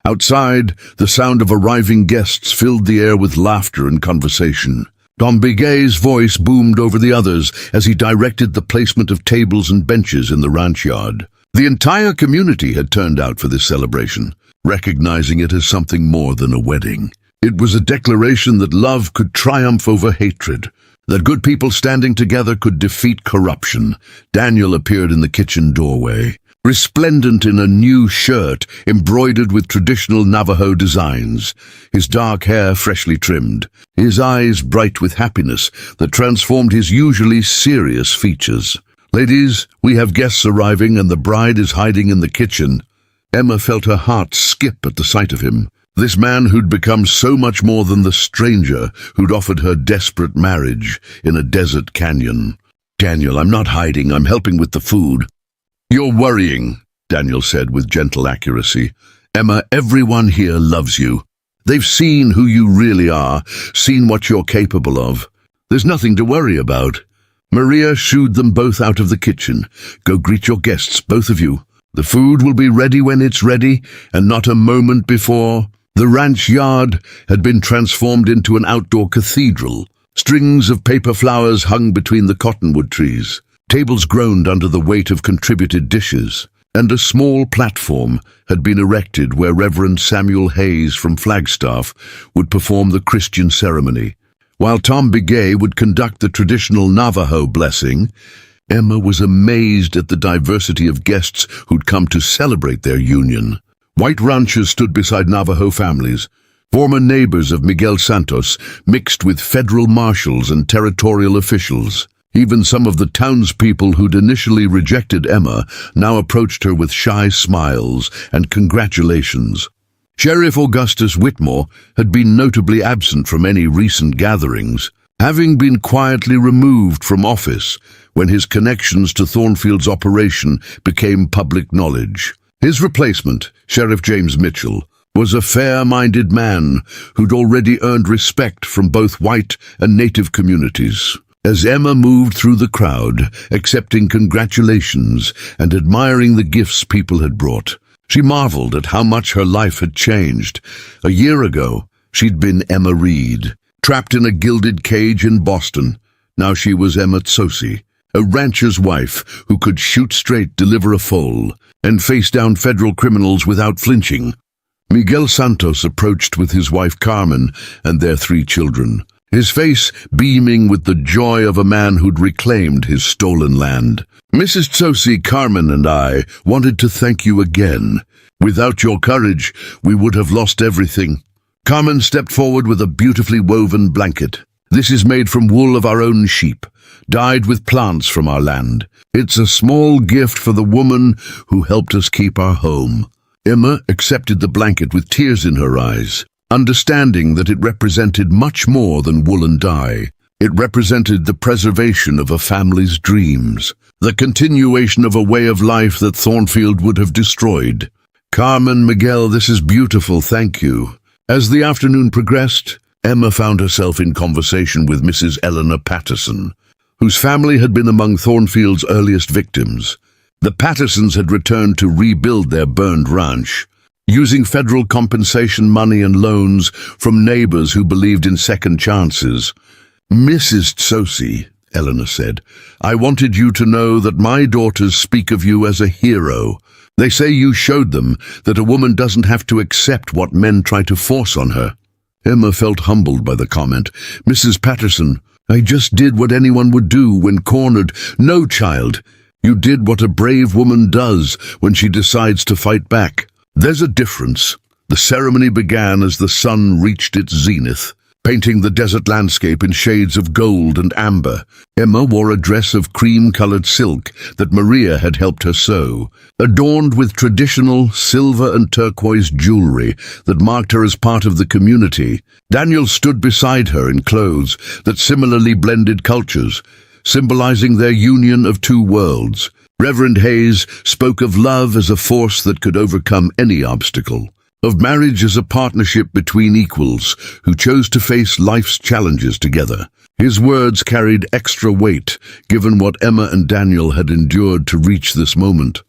Outside, the sound of arriving guests filled the air with laughter and conversation. Don Begay's voice boomed over the others as he directed the placement of tables and benches in the ranch yard. The entire community had turned out for this celebration, recognizing it as something more than a wedding. It was a declaration that love could triumph over hatred, that good people standing together could defeat corruption. Daniel appeared in the kitchen doorway, resplendent in a new shirt embroidered with traditional Navajo designs, his dark hair freshly trimmed, his eyes bright with happiness that transformed his usually serious features. "Ladies, we have guests arriving and the bride is hiding in the kitchen." Emma felt her heart skip at the sight of him. This man who'd become so much more than the stranger who'd offered her desperate marriage in a desert canyon. "Daniel, I'm not hiding, I'm helping with the food." "You're worrying," Daniel said with gentle accuracy. "Emma, everyone here loves you. They've seen who you really are, seen what you're capable of. There's nothing to worry about." Maria shooed them both out of the kitchen. "Go greet your guests, both of you. The food will be ready when it's ready, and not a moment before." The ranch yard had been transformed into an outdoor cathedral. Strings of paper flowers hung between the cottonwood trees. Tables groaned under the weight of contributed dishes, and a small platform had been erected where Reverend Samuel Hayes from Flagstaff would perform the Christian ceremony. While Tom Begay would conduct the traditional Navajo blessing, Emma was amazed at the diversity of guests who'd come to celebrate their union. White ranchers stood beside Navajo families, former neighbors of Miguel Santos, mixed with federal marshals and territorial officials. Even some of the townspeople who'd initially rejected Emma now approached her with shy smiles and congratulations. Sheriff Augustus Whitmore had been notably absent from any recent gatherings, having been quietly removed from office when his connections to Thornfield's operation became public knowledge. His replacement, Sheriff James Mitchell, was a fair-minded man who'd already earned respect from both white and native communities. As Emma moved through the crowd, accepting congratulations and admiring the gifts people had brought, she marveled at how much her life had changed. A year ago, she'd been Emma Reed, trapped in a gilded cage in Boston. Now she was Emma Tsosi, a rancher's wife who could shoot straight, deliver a foal, and face down federal criminals without flinching. Miguel Santos approached with his wife Carmen and their 3 children, his face beaming with the joy of a man who'd reclaimed his stolen land. "Mrs. Tsosi, Carmen and I wanted to thank you again. Without your courage, we would have lost everything." Carmen stepped forward with a beautifully woven blanket. "This is made from wool of our own sheep, dyed with plants from our land. It's a small gift for the woman who helped us keep our home." Emma accepted the blanket with tears in her eyes, understanding that it represented much more than woolen dye. It represented the preservation of a family's dreams, the continuation of a way of life that Thornfield would have destroyed. "Carmen, Miguel, this is beautiful, thank you." As the afternoon progressed, Emma found herself in conversation with Mrs. Eleanor Patterson, whose family had been among Thornfield's earliest victims. The Pattersons had returned to rebuild their burned ranch, using federal compensation money and loans from neighbors who believed in second chances. "Mrs. Tsosi," Eleanor said, "I wanted you to know that my daughters speak of you as a hero. They say you showed them that a woman doesn't have to accept what men try to force on her." Emma felt humbled by the comment. "Mrs. Patterson, I just did what anyone would do when cornered." "No, child. You did what a brave woman does when she decides to fight back. There's a difference." The ceremony began as the sun reached its zenith, painting the desert landscape in shades of gold and amber. Emma wore a dress of cream-colored silk that Maria had helped her sew, adorned with traditional silver and turquoise jewelry that marked her as part of the community. Daniel stood beside her in clothes that similarly blended cultures, symbolizing their union of 2 worlds. Reverend Hayes spoke of love as a force that could overcome any obstacle, of marriage as a partnership between equals who chose to face life's challenges together. His words carried extra weight, given what Emma and Daniel had endured to reach this moment.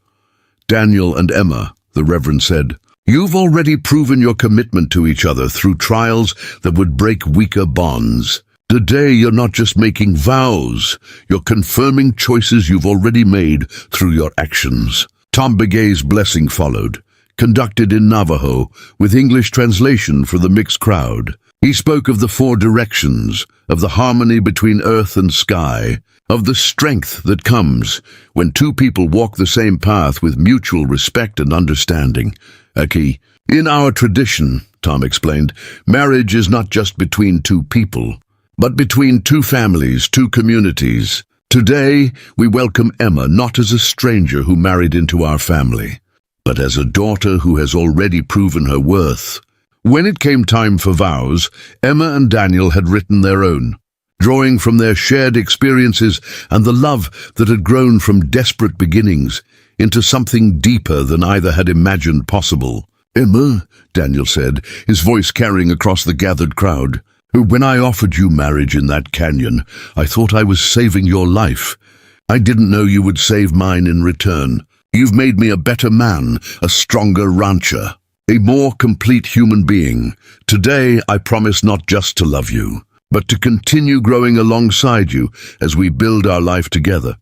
"Daniel and Emma," the Reverend said, "you've already proven your commitment to each other through trials that would break weaker bonds. Today you're not just making vows, you're confirming choices you've already made through your actions." Tom Begay's blessing followed, conducted in Navajo, with English translation for the mixed crowd. He spoke of the four directions, of the harmony between earth and sky, of the strength that comes when two people walk the same path with mutual respect and understanding. A key. In our tradition, Tom explained, marriage is not just between two people, but between two families, two communities. Today, we welcome Emma not as a stranger who married into our family, but as a daughter who has already proven her worth. When it came time for vows, Emma and Daniel had written their own, drawing from their shared experiences and the love that had grown from desperate beginnings into something deeper than either had imagined possible. "Emma," Daniel said, his voice carrying across the gathered crowd, "when I offered you marriage in that canyon, I thought I was saving your life. I didn't know you would save mine in return. You've made me a better man, a stronger rancher, a more complete human being. Today, I promise not just to love you, but to continue growing alongside you as we build our life together."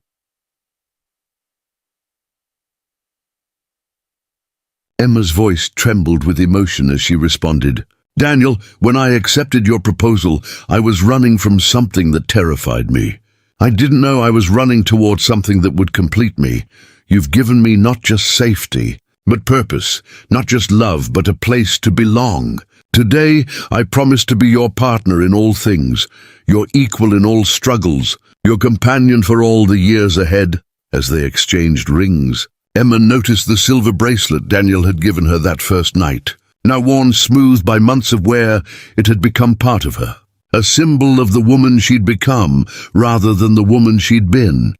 Emma's voice trembled with emotion as she responded, "Daniel, when I accepted your proposal, I was running from something that terrified me. I didn't know I was running towards something that would complete me. You've given me not just safety, but purpose, not just love, but a place to belong. Today, I promise to be your partner in all things, your equal in all struggles, your companion for all the years ahead." As they exchanged rings, Emma noticed the silver bracelet Daniel had given her that first night. Now worn smooth by months of wear, it had become part of her, a symbol of the woman she'd become rather than the woman she'd been.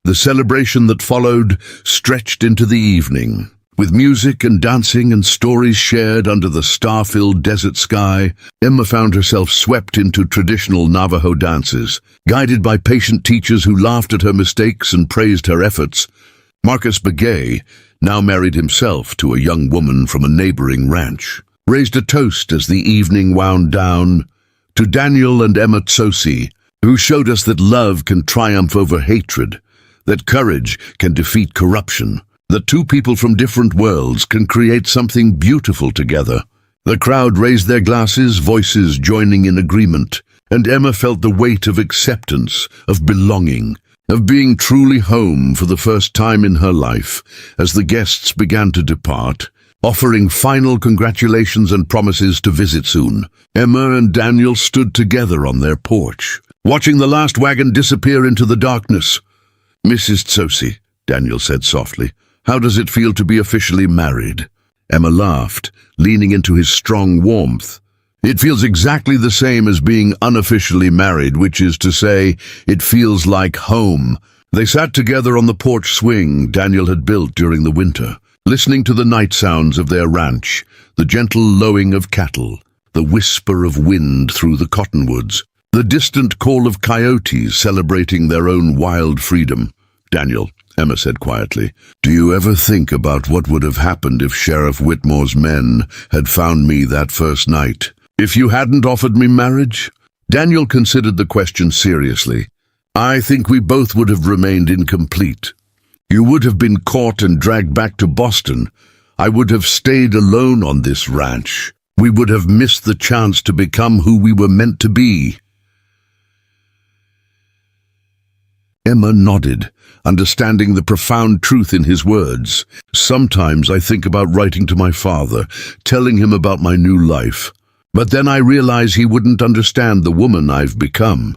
The celebration that followed stretched into the evening. With music and dancing and stories shared under the star-filled desert sky, Emma found herself swept into traditional Navajo dances, guided by patient teachers who laughed at her mistakes and praised her efforts. Marcus Begay, now married himself to a young woman from a neighboring ranch, raised a toast as the evening wound down to Daniel and Emma Tsosi, who showed us that love can triumph over hatred, that courage can defeat corruption, that two people from different worlds can create something beautiful together. The crowd raised their glasses, voices joining in agreement, and Emma felt the weight of acceptance, of belonging, of being truly home for the first time in her life as the guests began to depart, offering final congratulations and promises to visit soon. Emma and Daniel stood together on their porch, watching the last wagon disappear into the darkness. "Mrs. Tsosi," Daniel said softly, "how does it feel to be officially married?" Emma laughed, leaning into his strong warmth. "It feels exactly the same as being unofficially married, which is to say, it feels like home." They sat together on the porch swing Daniel had built during the winter, listening to the night sounds of their ranch, the gentle lowing of cattle, the whisper of wind through the cottonwoods, the distant call of coyotes celebrating their own wild freedom. "Daniel," Emma said quietly, "do you ever think about what would have happened if Sheriff Whitmore's men had found me that first night? If you hadn't offered me marriage?" Daniel considered the question seriously. "I think we both would have remained incomplete. You would have been caught and dragged back to Boston. I would have stayed alone on this ranch. We would have missed the chance to become who we were meant to be." Emma nodded, understanding the profound truth in his words. "Sometimes I think about writing to my father, telling him about my new life. But then I realize he wouldn't understand the woman I've become."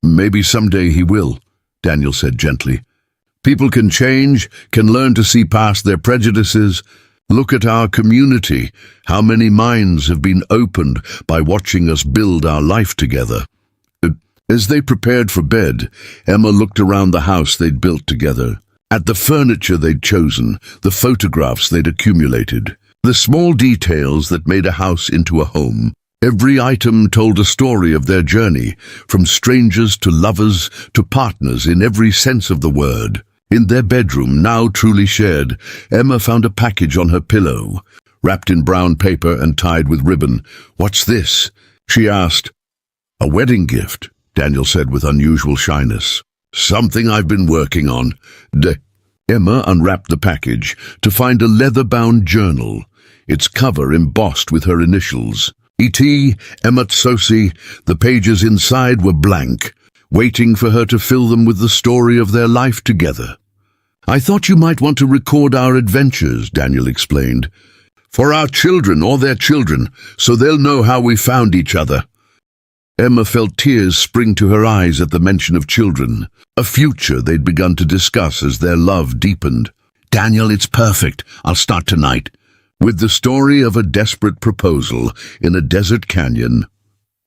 "Maybe someday he will," Daniel said gently. "People can change, can learn to see past their prejudices. Look at our community. How many minds have been opened by watching us build our life together." As they prepared for bed, Emma looked around the house they'd built together, at the furniture they'd chosen, the photographs they'd accumulated, the small details that made a house into a home. Every item told a story of their journey, from strangers to lovers to partners in every sense of the word. In their bedroom, now truly shared, Emma found a package on her pillow, wrapped in brown paper and tied with ribbon. "What's this?" she asked. "A wedding gift," Daniel said with unusual shyness. "Something I've been working on." Emma unwrapped the package to find a leather-bound journal, its cover embossed with her initials. E.T., Emma Tsosi, the pages inside were blank, waiting for her to fill them with the story of their life together. "I thought you might want to record our adventures," Daniel explained. "For our children or their children, so they'll know how we found each other." Emma felt tears spring to her eyes at the mention of children, a future they'd begun to discuss as their love deepened. "Daniel, it's perfect. I'll start tonight." With the story of a desperate proposal in a desert canyon.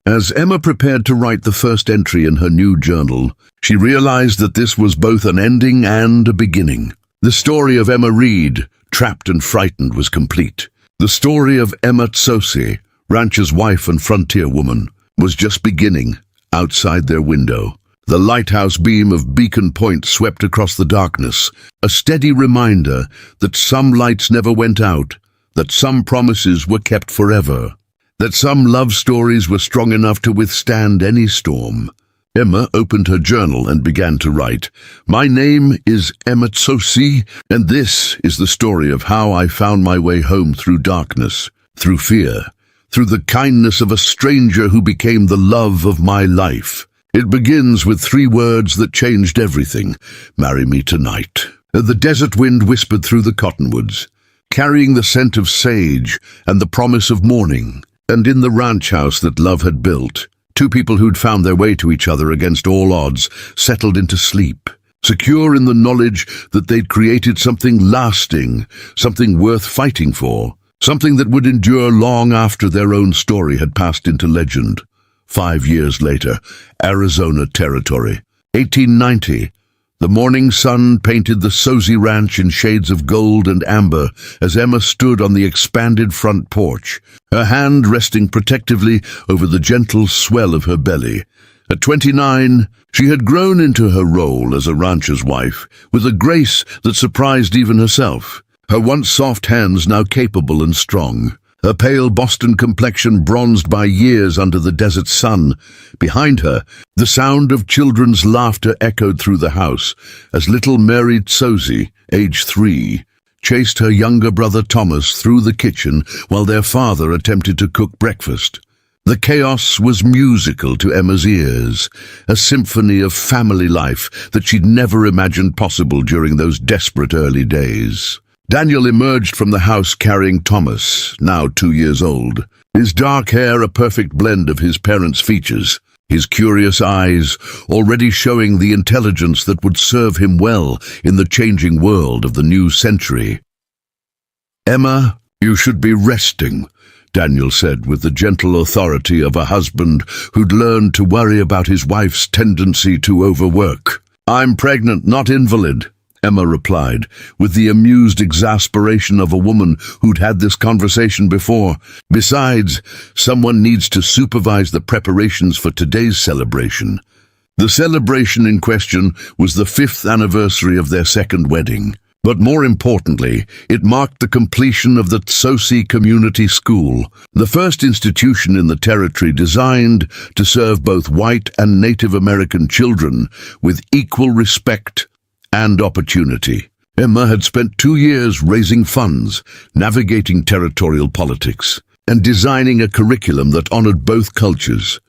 As Emma prepared to write the first entry in her new journal, she realized that this was both an ending and a beginning. The story of Emma Reed, trapped and frightened, was complete. The story of Emma Tsosi, rancher's wife and frontier woman, was just beginning outside their window. The lighthouse beam of Beacon Point swept across the darkness, a steady reminder that some lights never went out, that some promises were kept forever, that some love stories were strong enough to withstand any storm. Emma opened her journal and began to write. "My name is Emma Tsosi, and this is the story of how I found my way home through darkness, through fear, through the kindness of a stranger who became the love of my life. It begins with 3 words that changed everything. Marry me tonight." The desert wind whispered through the cottonwoods, carrying the scent of sage and the promise of morning. And in the ranch house that love had built, 2 people who'd found their way to each other against all odds settled into sleep, secure in the knowledge that they'd created something lasting, something worth fighting for, something that would endure long after their own story had passed into legend. 5 years later, Arizona territory, 1890. The morning sun painted the Tsosi Ranch in shades of gold and amber as Emma stood on the expanded front porch, her hand resting protectively over the gentle swell of her belly. At 29, she had grown into her role as a rancher's wife, with a grace that surprised even herself, her once soft hands now capable and strong. Her pale Boston complexion bronzed by years under the desert sun. Behind her, the sound of children's laughter echoed through the house as little Mary Tsosi, age 3, chased her younger brother Thomas through the kitchen while their father attempted to cook breakfast. The chaos was musical to Emma's ears, a symphony of family life that she'd never imagined possible during those desperate early days. Daniel emerged from the house carrying Thomas, now 2 years old, his dark hair a perfect blend of his parents' features, his curious eyes already showing the intelligence that would serve him well in the changing world of the new century. "Emma, you should be resting," Daniel said with the gentle authority of a husband who'd learned to worry about his wife's tendency to overwork. "I'm pregnant, not invalid," Emma replied, with the amused exasperation of a woman who'd had this conversation before. "Besides, someone needs to supervise the preparations for today's celebration." The celebration in question was the 5th anniversary of their second wedding. But more importantly, it marked the completion of the Tsosi Community School, the first institution in the territory designed to serve both white and Native American children with equal respect and opportunity. Emma had spent 2 years raising funds, navigating territorial politics, and designing a curriculum that honored both cultures.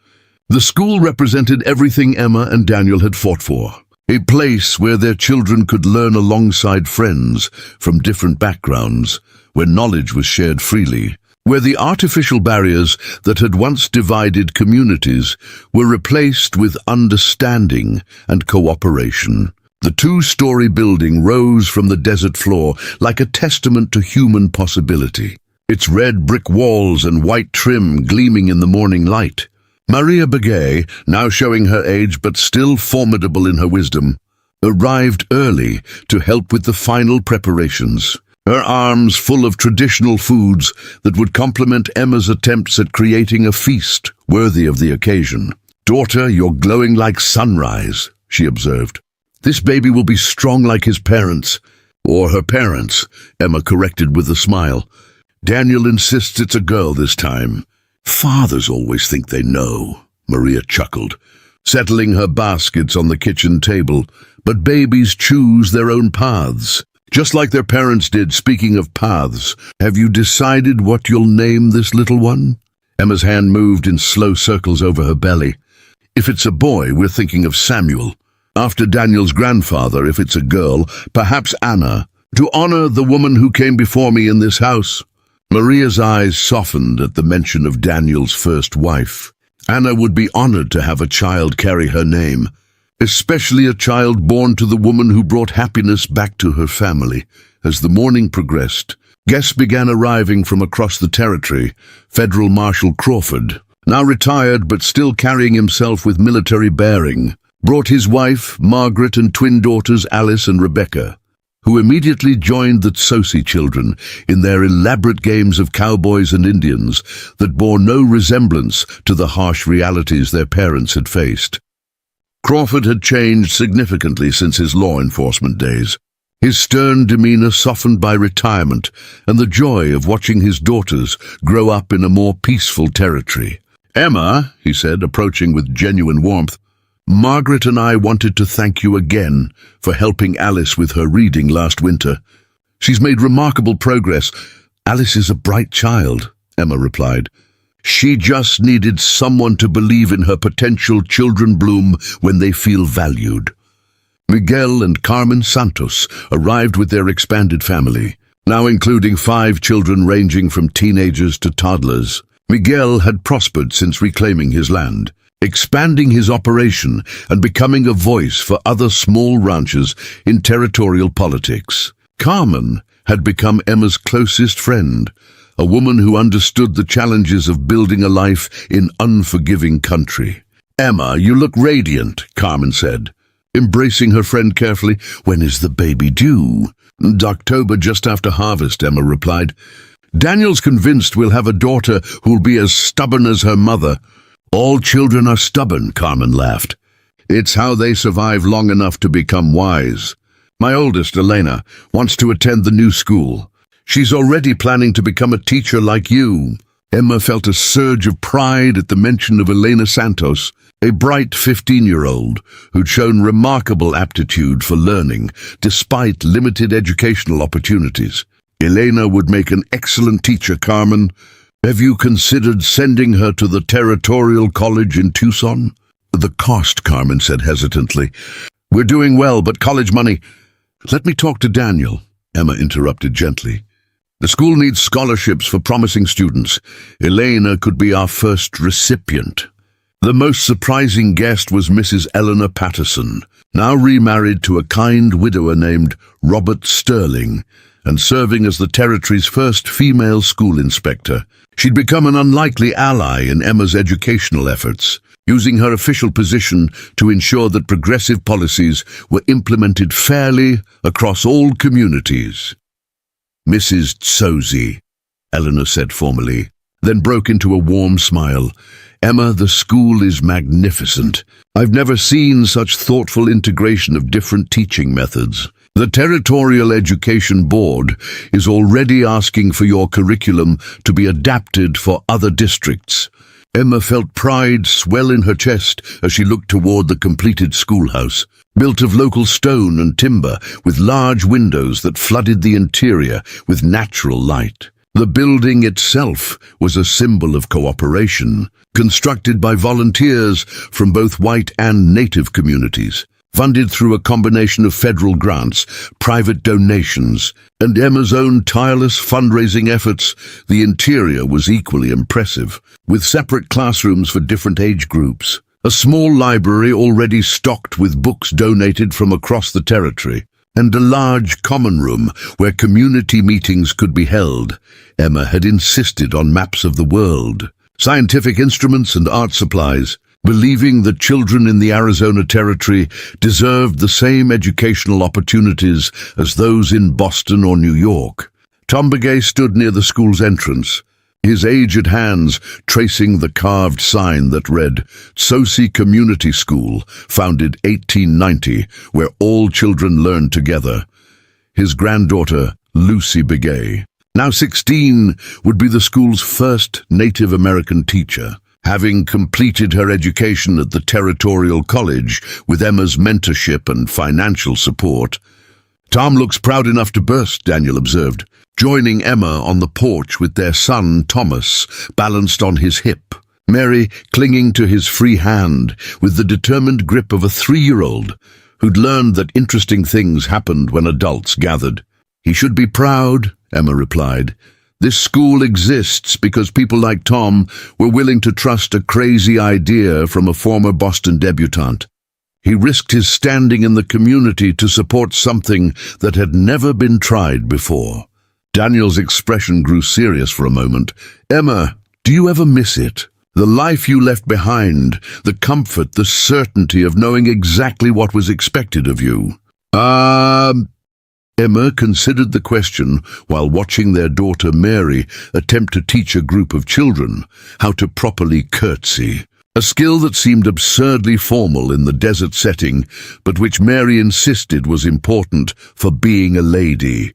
The school represented everything Emma and Daniel had fought for, a place where their children could learn alongside friends from different backgrounds, where knowledge was shared freely, where the artificial barriers that had once divided communities were replaced with understanding and cooperation. The 2-story building rose from the desert floor like a testament to human possibility, its red brick walls and white trim gleaming in the morning light. Maria Begay, now showing her age but still formidable in her wisdom, arrived early to help with the final preparations, her arms full of traditional foods that would complement Emma's attempts at creating a feast worthy of the occasion. "Daughter, you're glowing like sunrise," she observed. "This baby will be strong like his parents." "Or her parents," Emma corrected with a smile. "Daniel insists it's a girl this time." "Fathers always think they know," Maria chuckled, settling her baskets on the kitchen table. "But babies choose their own paths, just like their parents did. Speaking of paths, have you decided what you'll name this little one?" Emma's hand moved in slow circles over her belly. If it's a boy, we're thinking of Samuel. After Daniel's grandfather, if it's a girl, perhaps Anna, to honor the woman who came before me in this house. Maria's eyes softened at the mention of Daniel's first wife. Anna would be honored to have a child carry her name, especially a child born to the woman who brought happiness back to her family. As the morning progressed, guests began arriving from across the territory. Federal Marshal Crawford, now retired but still carrying himself with military bearing, brought his wife, Margaret, and twin daughters Alice and Rebecca, who immediately joined the Tsosi children in their elaborate games of cowboys and Indians that bore no resemblance to the harsh realities their parents had faced. Crawford had changed significantly since his law enforcement days, his stern demeanor softened by retirement and the joy of watching his daughters grow up in a more peaceful territory. "Emma," he said, approaching with genuine warmth, "Margaret and I wanted to thank you again for helping Alice with her reading last winter. She's made remarkable progress." "Alice is a bright child," Emma replied. "She just needed someone to believe in her potential. Children bloom when they feel valued." Miguel and Carmen Santos arrived with their expanded family, now including 5 children ranging from teenagers to toddlers. Miguel had prospered since reclaiming his land, expanding his operation and becoming a voice for other small ranches in territorial politics. Carmen had become Emma's closest friend, a woman who understood the challenges of building a life in unforgiving country. "Emma, you look radiant," Carmen said, embracing her friend carefully. "When is the baby due?" "October, just after harvest," Emma replied. "Daniel's convinced we'll have a daughter who'll be as stubborn as her mother." "All children are stubborn," Carmen laughed. "It's how they survive long enough to become wise. My oldest, Elena, wants to attend the new school. She's already planning to become a teacher like you." Emma felt a surge of pride at the mention of Elena Santos, a bright 15-year-old who'd shown remarkable aptitude for learning despite limited educational opportunities. "Elena would make an excellent teacher, Carmen. Have you considered sending her to the Territorial College in Tucson?" "The cost," Carmen said hesitantly. "We're doing well, but college money—" "Let me talk to Daniel," Emma interrupted gently. "The school needs scholarships for promising students. Elena could be our first recipient." The most surprising guest was Mrs. Eleanor Patterson, now remarried to a kind widower named Robert Sterling, and serving as the territory's first female school inspector. She'd become an unlikely ally in Emma's educational efforts, using her official position to ensure that progressive policies were implemented fairly across all communities. "Mrs. Tsosi," Eleanor said formally, then broke into a warm smile. "Emma, the school is magnificent. I've never seen such thoughtful integration of different teaching methods. The Territorial Education Board is already asking for your curriculum to be adapted for other districts." Emma felt pride swell in her chest as she looked toward the completed schoolhouse, built of local stone and timber, with large windows that flooded the interior with natural light. The building itself was a symbol of cooperation, constructed by volunteers from both white and native communities, funded through a combination of federal grants, private donations, and Emma's own tireless fundraising efforts. The interior was equally impressive, with separate classrooms for different age groups, a small library already stocked with books donated from across the territory, and a large common room where community meetings could be held. Emma had insisted on maps of the world, scientific instruments and art supplies, believing that children in the Arizona Territory deserved the same educational opportunities as those in Boston or New York. Tom Begay stood near the school's entrance, his aged hands tracing the carved sign that read, "Tsosi Community School, founded 1890, where all children learn together." His granddaughter, Lucy Begay, now 16, would be the school's first Native American teacher. Having completed her education at the Territorial College with Emma's mentorship and financial support. "Tom looks proud enough to burst," Daniel observed. joining Emma on the porch with their son, Thomas, balanced on his hip. Mary clinging to his free hand with the determined grip of a 3-year-old who'd learned that interesting things happened when adults gathered. "He should be proud," Emma replied. "This school exists because people like Tom were willing to trust a crazy idea from a former Boston debutante. He risked his standing in the community to support something that had never been tried before." Daniel's expression grew serious for a moment. "Emma, do you ever miss it? The life you left behind, the comfort, the certainty of knowing exactly what was expected of you." Emma considered the question while watching their daughter Mary attempt to teach a group of children how to properly curtsy, a skill that seemed absurdly formal in the desert setting, but which Mary insisted was important for being a lady.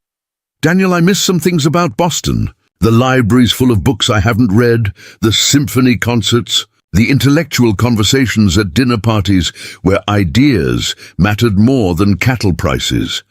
"Daniel, I miss some things about Boston. The libraries full of books I haven't read, the symphony concerts, the intellectual conversations at dinner parties where ideas mattered more than cattle prices."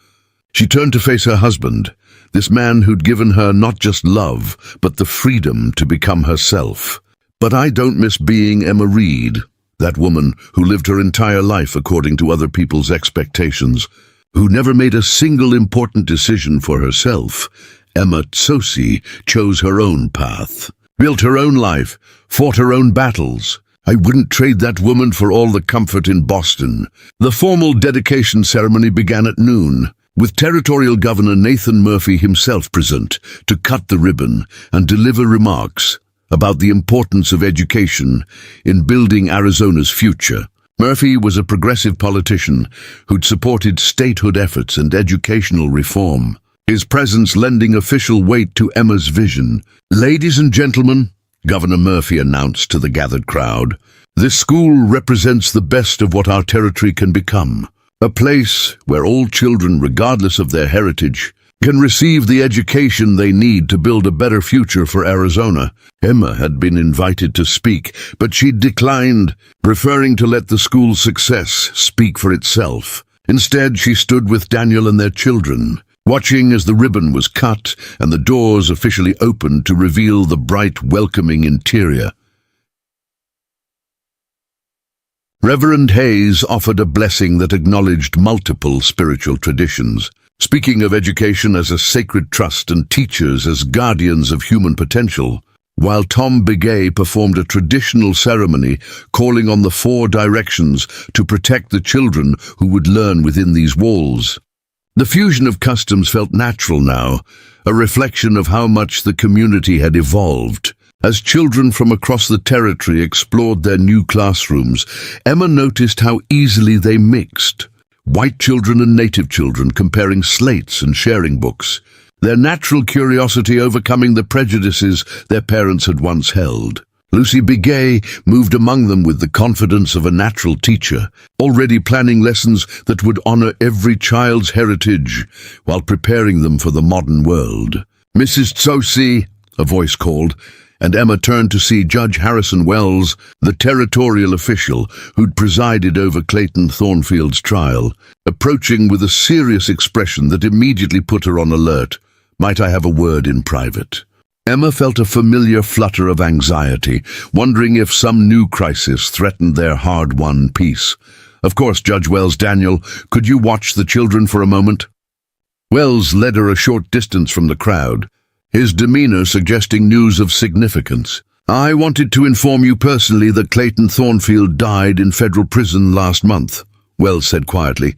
She turned to face her husband, this man who'd given her not just love, but the freedom to become herself. "But I don't miss being Emma Reed, that woman who lived her entire life according to other people's expectations, who never made a single important decision for herself. Emma Tsosi chose her own path, built her own life, fought her own battles. I wouldn't trade that woman for all the comfort in Boston." The formal dedication ceremony began at noon, with Territorial Governor Nathan Murphy himself present to cut the ribbon and deliver remarks about the importance of education in building Arizona's future. Murphy was a progressive politician who'd supported statehood efforts and educational reform, his presence lending official weight to Emma's vision. "Ladies and gentlemen," Governor Murphy announced to the gathered crowd, "this school represents the best of what our territory can become. A place where all children, regardless of their heritage, can receive the education they need to build a better future for Arizona." Emma had been invited to speak, but she declined, preferring to let the school's success speak for itself. Instead, she stood with Daniel and their children, watching as the ribbon was cut and the doors officially opened to reveal the bright, welcoming interior. Reverend Hayes offered a blessing that acknowledged multiple spiritual traditions, speaking of education as a sacred trust and teachers as guardians of human potential, while Tom Begay performed a traditional ceremony calling on the 4 directions to protect the children who would learn within these walls. The fusion of customs felt natural now, a reflection of how much the community had evolved. As children from across the territory explored their new classrooms, Emma noticed how easily they mixed. White children and native children comparing slates and sharing books, their natural curiosity overcoming the prejudices their parents had once held. Lucy Begay moved among them with the confidence of a natural teacher, already planning lessons that would honor every child's heritage while preparing them for the modern world. "Mrs. Tsosi," a voice called, and Emma turned to see Judge Harrison Wells, the territorial official who'd presided over Clayton Thornfield's trial, approaching with a serious expression that immediately put her on alert. "Might I have a word in private?" Emma felt a familiar flutter of anxiety, wondering if some new crisis threatened their hard-won peace. "Of course, Judge Wells. Daniel, could you watch the children for a moment?" Wells led her a short distance from the crowd, his demeanor suggesting news of significance. "I wanted to inform you personally that Clayton Thornfield died in federal prison last month," Wells said quietly.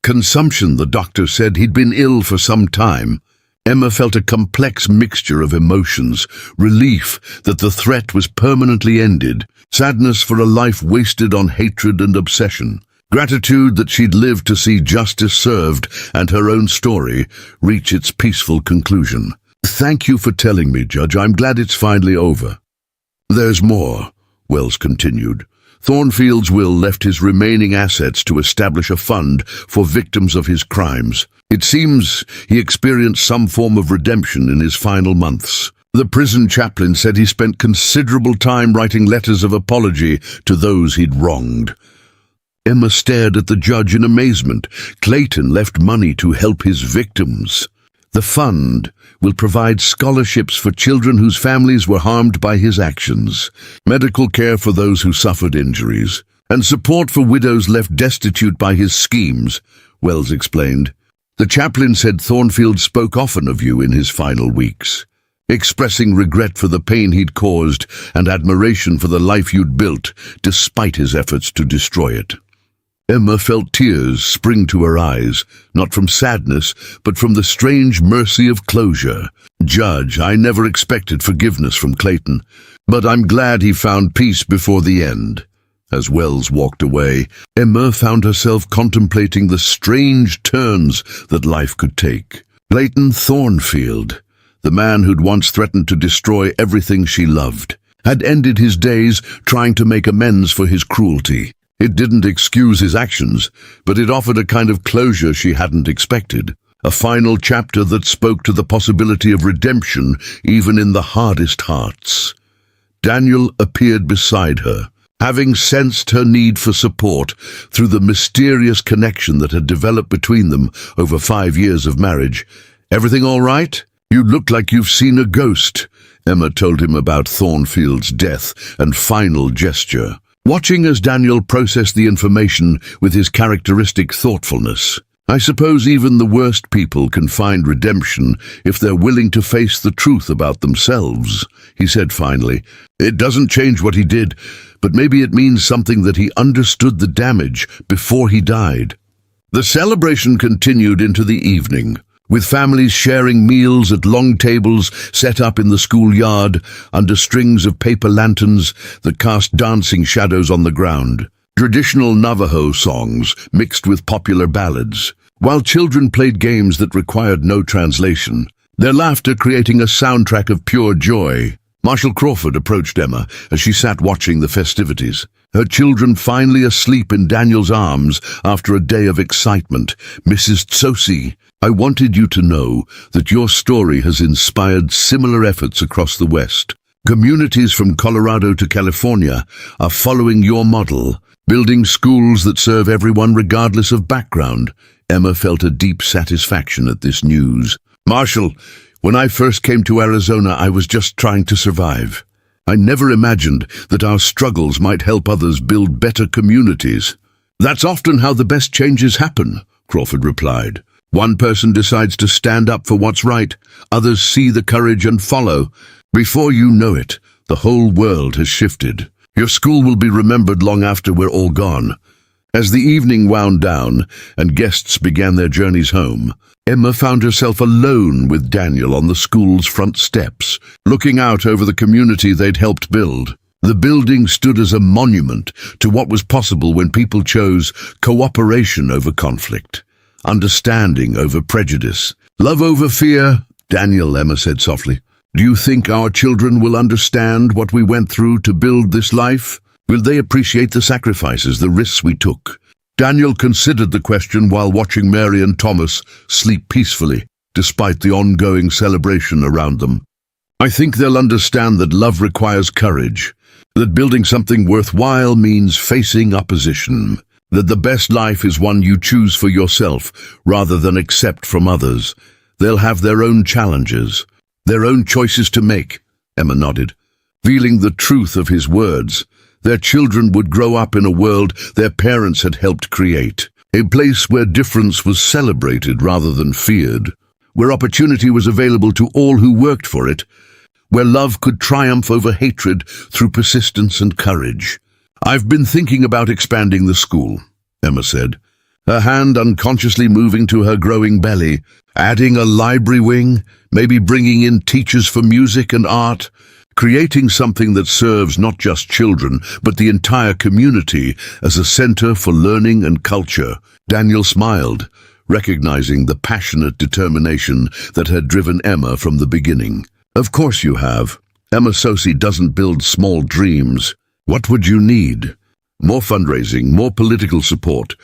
"Consumption, the doctor said. He'd been ill for some time." Emma felt a complex mixture of emotions, relief that the threat was permanently ended, sadness for a life wasted on hatred and obsession, gratitude that she'd lived to see justice served and her own story reach its peaceful conclusion. "Thank you for telling me, Judge. I'm glad it's finally over." "There's more," Wells continued. "Thornfield's will left his remaining assets to establish a fund for victims of his crimes. It seems he experienced some form of redemption in his final months. The prison chaplain said he spent considerable time writing letters of apology to those he'd wronged." Emma stared at the judge in amazement. Clayton left money to help his victims. The fund will provide scholarships for children whose families were harmed by his actions, medical care for those who suffered injuries, and support for widows left destitute by his schemes, Wells explained. The chaplain said Thornfield spoke often of you in his final weeks, expressing regret for the pain he'd caused and admiration for the life you'd built, despite his efforts to destroy it. Emma felt tears spring to her eyes, not from sadness, but from the strange mercy of closure. Judge, I never expected forgiveness from Clayton, but I'm glad he found peace before the end. As Wells walked away, Emma found herself contemplating the strange turns that life could take. Clayton Thornfield, the man who'd once threatened to destroy everything she loved, had ended his days trying to make amends for his cruelty. It didn't excuse his actions, but it offered a kind of closure she hadn't expected. A final chapter that spoke to the possibility of redemption even in the hardest hearts. Daniel appeared beside her, having sensed her need for support through the mysterious connection that had developed between them over 5 years of marriage. "Everything all right? You look like you've seen a ghost," Emma told him about Thornfield's death and final gesture, watching as Daniel processed the information with his characteristic thoughtfulness. "I suppose even the worst people can find redemption if they're willing to face the truth about themselves," he said finally. "It doesn't change what he did, but maybe it means something that he understood the damage before he died." The celebration continued into the evening, with families sharing meals at long tables set up in the schoolyard under strings of paper lanterns that cast dancing shadows on the ground. Traditional Navajo songs mixed with popular ballads, while children played games that required no translation, their laughter creating a soundtrack of pure joy. Marshall Crawford approached Emma as she sat watching the festivities, her children finally asleep in Daniel's arms after a day of excitement. "Mrs. Tsosi, I wanted you to know that your story has inspired similar efforts across the West. Communities from Colorado to California are following your model, building schools that serve everyone regardless of background." Emma felt a deep satisfaction at this news. "Marshall, when I first came to Arizona, I was just trying to survive. I never imagined that our struggles might help others build better communities." "That's often how the best changes happen," Crawford replied. "One person decides to stand up for what's right, others see the courage and follow. Before you know it, the whole world has shifted. Your school will be remembered long after we're all gone." As the evening wound down and guests began their journeys home, Emma found herself alone with Daniel on the school's front steps, looking out over the community they'd helped build. The building stood as a monument to what was possible when people chose cooperation over conflict, understanding over prejudice, love over fear. "Daniel," Emma said softly, "do you think our children will understand what we went through to build this life? Will they appreciate the sacrifices, the risks we took?" Daniel considered the question while watching Mary and Thomas sleep peacefully, despite the ongoing celebration around them. "I think they'll understand that love requires courage, that building something worthwhile means facing opposition, that the best life is one you choose for yourself rather than accept from others. They'll have their own challenges, their own choices to make." Emma nodded, feeling the truth of his words. Their children would grow up in a world their parents had helped create, a place where difference was celebrated rather than feared, where opportunity was available to all who worked for it, where love could triumph over hatred through persistence and courage. "I've been thinking about expanding the school," Emma said, her hand unconsciously moving to her growing belly, "adding a library wing, maybe bringing in teachers for music and art, creating something that serves not just children, but the entire community as a center for learning and culture." Daniel smiled, recognizing the passionate determination that had driven Emma from the beginning. "Of course you have. Emma Tsosi doesn't build small dreams. What would you need? More fundraising, more political support.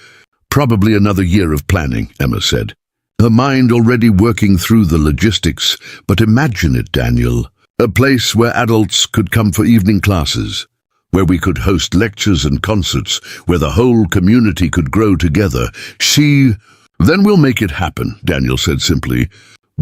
Probably another year of planning," Emma said, her mind already working through the logistics. "But imagine it, Daniel. A place where adults could come for evening classes, where we could host lectures and concerts, where the whole community could grow together. Then we'll make it happen," Daniel said simply.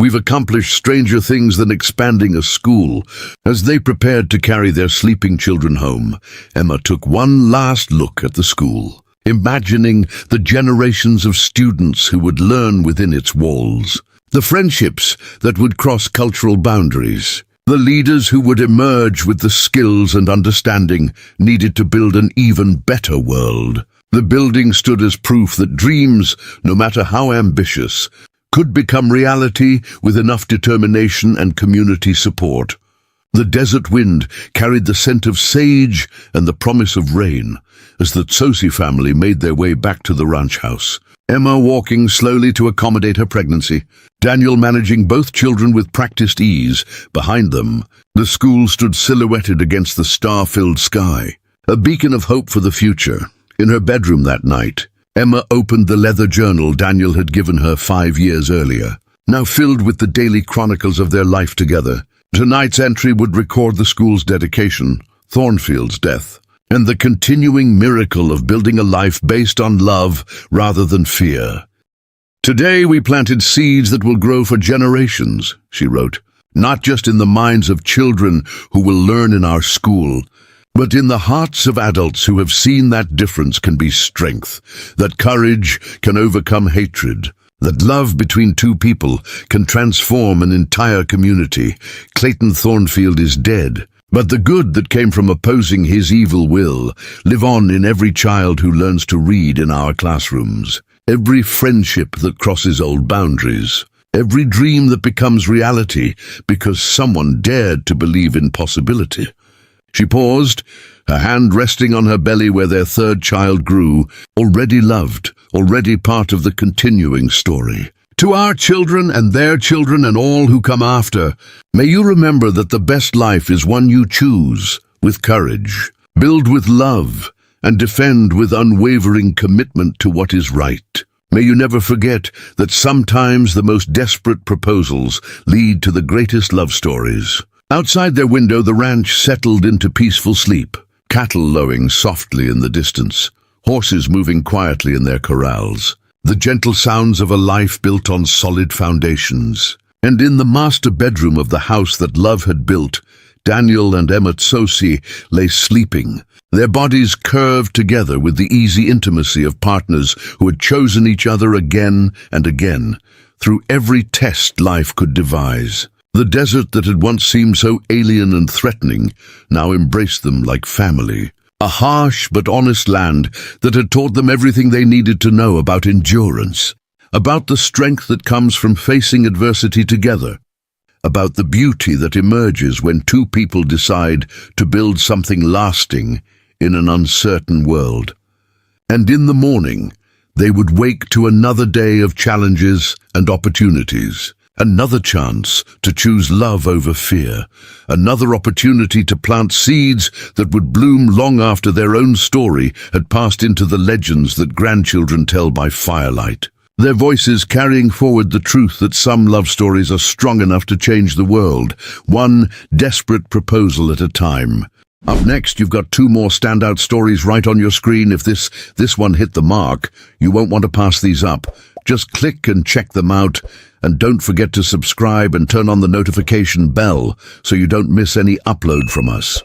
We've accomplished stranger things than expanding a school." As they prepared to carry their sleeping children home, Emma took one last look at the school, imagining the generations of students who would learn within its walls, the friendships that would cross cultural boundaries, the leaders who would emerge with the skills and understanding needed to build an even better world. The building stood as proof that dreams, no matter how ambitious, could become reality with enough determination and community support. The desert wind carried the scent of sage and the promise of rain as the Tsosi family made their way back to the ranch house. Emma walking slowly to accommodate her pregnancy, Daniel managing both children with practiced ease. Behind them, the school stood silhouetted against the star-filled sky, a beacon of hope for the future. In her bedroom that night, Emma opened the leather journal Daniel had given her 5 years earlier, now filled with the daily chronicles of their life together. Tonight's entry would record the school's dedication, Thornfield's death, and the continuing miracle of building a life based on love rather than fear. "Today we planted seeds that will grow for generations," she wrote, "not just in the minds of children who will learn in our school, but in the hearts of adults who have seen that difference can be strength, that courage can overcome hatred, that love between two people can transform an entire community. Clayton Thornfield is dead, but the good that came from opposing his evil will live on in every child who learns to read in our classrooms, every friendship that crosses old boundaries, every dream that becomes reality because someone dared to believe in possibility." She paused, her hand resting on her belly where their third child grew, already loved, already part of the continuing story. "To our children and their children and all who come after, may you remember that the best life is one you choose, with courage, build with love, and defend with unwavering commitment to what is right. May you never forget that sometimes the most desperate proposals lead to the greatest love stories." Outside their window, the ranch settled into peaceful sleep, cattle lowing softly in the distance, horses moving quietly in their corrals, the gentle sounds of a life built on solid foundations. And in the master bedroom of the house that love had built, Daniel and Emma Tsosi lay sleeping, their bodies curved together with the easy intimacy of partners who had chosen each other again and again, through every test life could devise. The desert that had once seemed so alien and threatening now embraced them like family. A harsh but honest land that had taught them everything they needed to know about endurance, about the strength that comes from facing adversity together, about the beauty that emerges when two people decide to build something lasting in an uncertain world. And in the morning, they would wake to another day of challenges and opportunities. Another chance to choose love over fear, another opportunity to plant seeds that would bloom long after their own story had passed into the legends that grandchildren tell by firelight. Their voices carrying forward the truth that some love stories are strong enough to change the world, one desperate proposal at a time. Up next, you've got 2 more standout stories right on your screen. If this one hit the mark, you won't want to pass these up. Just click and check them out, and don't forget to subscribe and turn on the notification bell so you don't miss any upload from us.